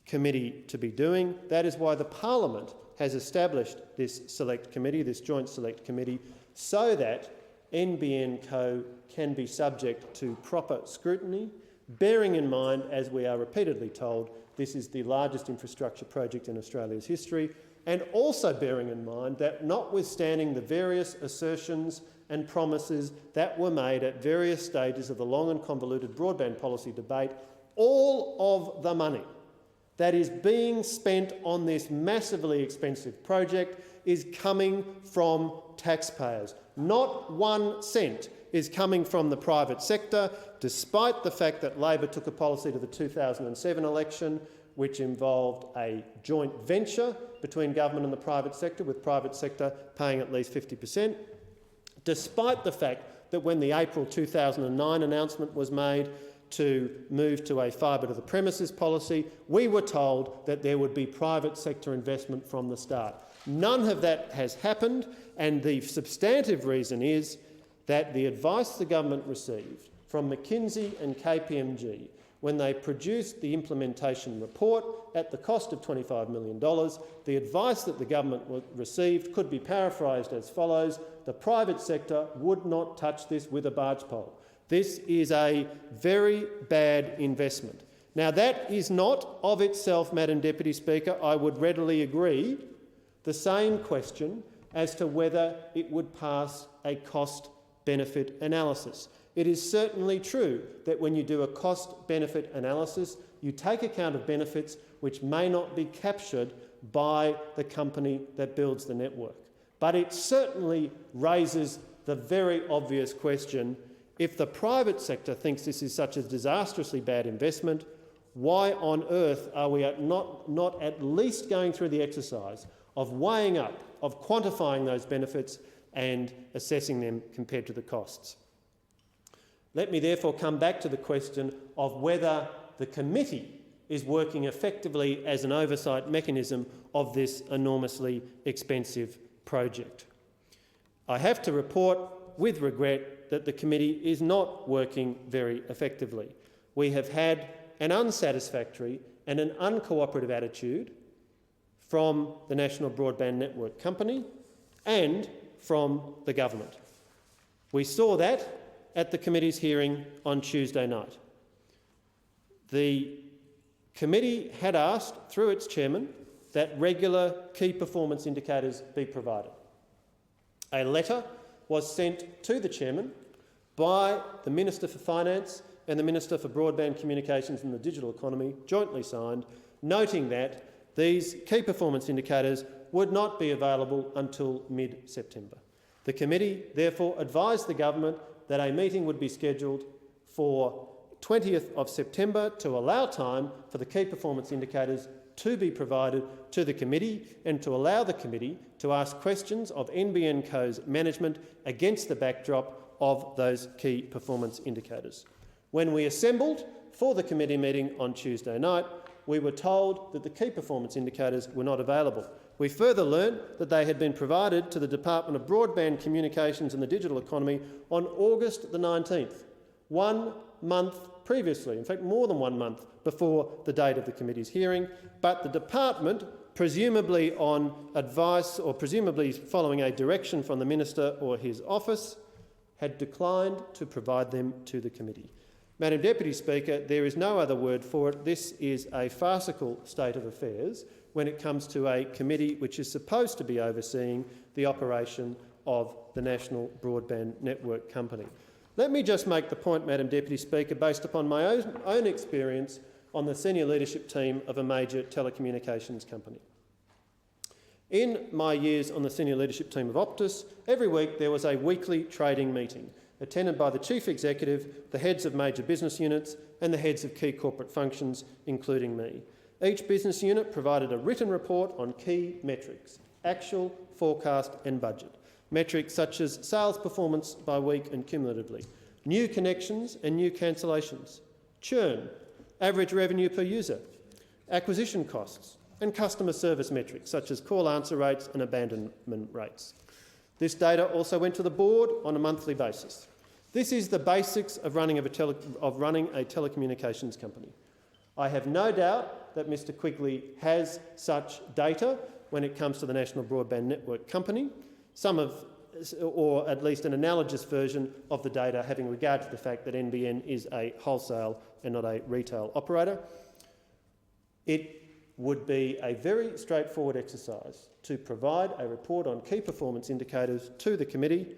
committee to be doing. That is why the Parliament has established this select committee, this joint select committee, so that NBN Co can be subject to proper scrutiny, bearing in mind, as we are repeatedly told, this is the largest infrastructure project in Australia's history, and also bearing in mind that notwithstanding the various assertions and promises that were made at various stages of the long and convoluted broadband policy debate, all of the money that is being spent on this massively expensive project is coming from taxpayers. Not 1 cent is coming from the private sector, despite the fact that Labor took a policy to the 2007 election which involved a joint venture between government and the private sector, with private sector paying at least 50%, despite the fact that when the April 2009 announcement was made to move to a fibre to the premises policy, we were told that there would be private sector investment from the start. None of that has happened, and the substantive reason is that the advice the government received from McKinsey and KPMG when they produced the implementation report at the cost of $25 million, the advice that the government received could be paraphrased as follows: the private sector would not touch this with a barge pole. This is a very bad investment. Now, that is not of itself, Madam Deputy Speaker, I would readily agree, the same question as to whether it would pass a cost-benefit analysis. It is certainly true that when you do a cost-benefit analysis, you take account of benefits which may not be captured by the company that builds the network. But it certainly raises the very obvious question: if the private sector thinks this is such a disastrously bad investment, why on earth are we not at least going through the exercise of weighing up, of quantifying those benefits and assessing them compared to the costs? Let me therefore come back to the question of whether the committee is working effectively as an oversight mechanism of this enormously expensive project. I have to report with regret that the committee is not working very effectively. We have had an unsatisfactory and an uncooperative attitude from the National Broadband Network Company and from the government. We saw that at the committee's hearing on Tuesday night. The committee had asked, through its chairman, that regular key performance indicators be provided. A letter was sent to the chairman by the Minister for Finance and the Minister for Broadband Communications and the Digital Economy, jointly signed, noting that these key performance indicators would not be available until mid-September. The committee therefore advised the government that a meeting would be scheduled for 20th of September to allow time for the key performance indicators to be provided to the committee and to allow the committee to ask questions of NBN Co's management against the backdrop of those key performance indicators. When we assembled for the committee meeting on Tuesday night, we were told that the key performance indicators were not available. We further learned that they had been provided to the Department of Broadband Communications and the Digital Economy on August the 19th, 1 month previously, in fact more than 1 month before the date of the committee's hearing, but the department, presumably on advice or presumably following a direction from the Minister or his office, had declined to provide them to the committee. Madam Deputy Speaker, there is no other word for it. This is a farcical state of affairs when it comes to a committee which is supposed to be overseeing the operation of the National Broadband Network Company. Let me just make the point, Madam Deputy Speaker, based upon my own experience on the senior leadership team of a major telecommunications company. In my years on the senior leadership team of Optus, every week there was a weekly trading meeting attended by the Chief Executive, the heads of major business units and the heads of key corporate functions, including me. Each business unit provided a written report on key metrics, actual, forecast and budget. Metrics such as sales performance by week and cumulatively, new connections and new cancellations, churn, average revenue per user, acquisition costs and customer service metrics such as call answer rates and abandonment rates. This data also went to the board on a monthly basis. This is the basics of running a telecommunications company. I have no doubt that Mr Quigley has such data when it comes to the National Broadband Network Company, or at least an analogous version of the data having regard to the fact that NBN is a wholesale and not a retail operator. It would be a very straightforward exercise to provide a report on key performance indicators to the committee,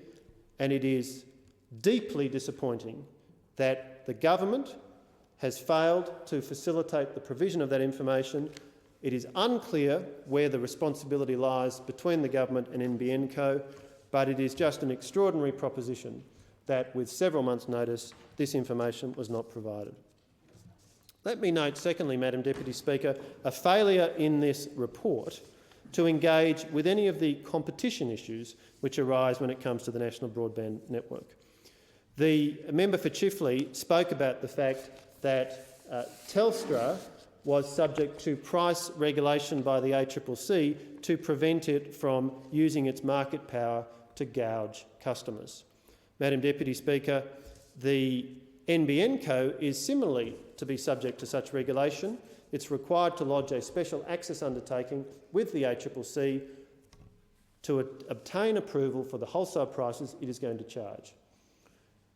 and it is deeply disappointing that the government has failed to facilitate the provision of that information. It is unclear where the responsibility lies between the government and NBN Co, but it is just an extraordinary proposition that with several months' notice this information was not provided. Let me note, secondly, Madam Deputy Speaker, a failure in this report to engage with any of the competition issues which arise when it comes to the National Broadband Network. The member for Chifley spoke about the fact that Telstra was subject to price regulation by the ACCC to prevent it from using its market power to gouge customers. Madam Deputy Speaker, the NBN Co is similarly to be subject to such regulation. It's required to lodge a special access undertaking with the ACCC to obtain approval for the wholesale prices it is going to charge.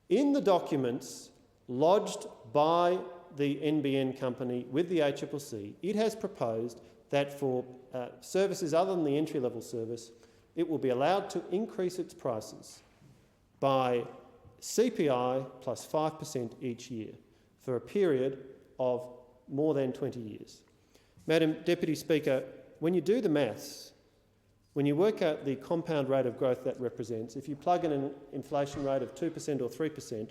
In the documents lodged by the NBN company with the ACCC, it has proposed that for services other than the entry-level service, it will be allowed to increase its prices by CPI plus 5% each year for a period of more than 20 years. Madam Deputy Speaker, when you do the maths, when you work out the compound rate of growth that represents, if you plug in an inflation rate of 2% or 3%,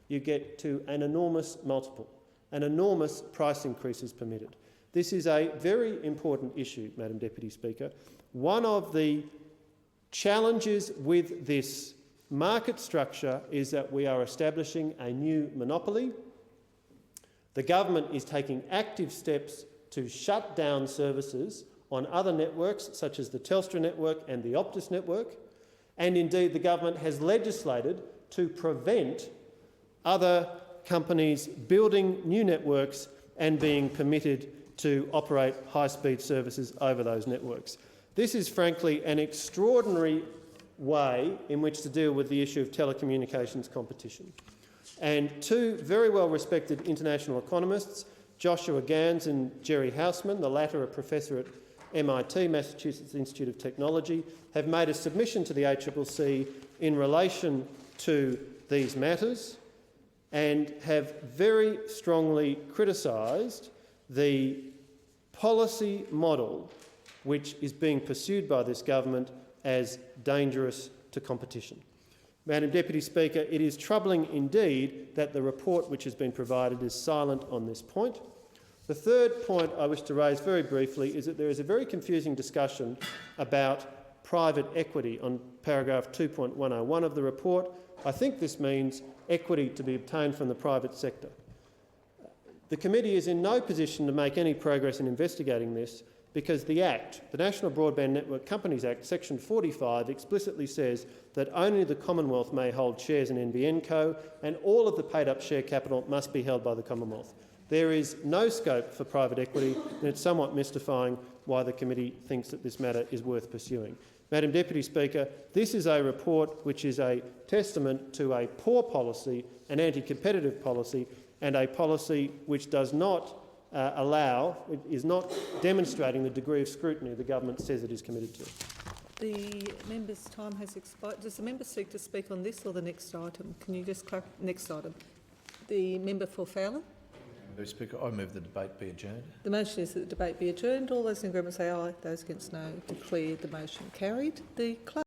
you get to an enormous multiple, an enormous price increases permitted. This is a very important issue, Madam Deputy Speaker. One of the challenges with this market structure is that we are establishing a new monopoly. The government is taking active steps to shut down services on other networks such as the Telstra network and the Optus network, and indeed the government has legislated to prevent other companies building new networks and being permitted to operate high-speed services over those networks. This is frankly an extraordinary way in which to deal with the issue of telecommunications competition. And two very well-respected international economists, Joshua Gans and Jerry Hausman, the latter a professor at MIT, Massachusetts Institute of Technology, have made a submission to the ACCC in relation to these matters and have very strongly criticised the policy model which is being pursued by this government as dangerous to competition. Madam Deputy Speaker, it is troubling indeed that the report which has been provided is silent on this point. The third point I wish to raise very briefly is that there is a very confusing discussion about private equity on paragraph 2.101 of the report. I think this means equity to be obtained from the private sector. The committee is in no position to make any progress in investigating this because the Act, the National Broadband Network Companies Act, section 45, explicitly says that only the Commonwealth may hold shares in NBN Co, and all of the paid-up share capital must be held by the Commonwealth. There is no scope for private equity, and it's somewhat mystifying why the committee thinks that this matter is worth pursuing. Madam Deputy Speaker, this is a report which is a testament to a poor policy, an anti-competitive policy, and a policy which does not is not demonstrating the degree of scrutiny the government says it is committed to. The member's time has expired. Does the member seek to speak on this or the next item? Can you just clarify? Next item. The member for Fowler. Mr. Speaker, I move the debate be adjourned. The motion is that the debate be adjourned. All those in agreement say aye. Those against no. Declare the motion carried. The clerk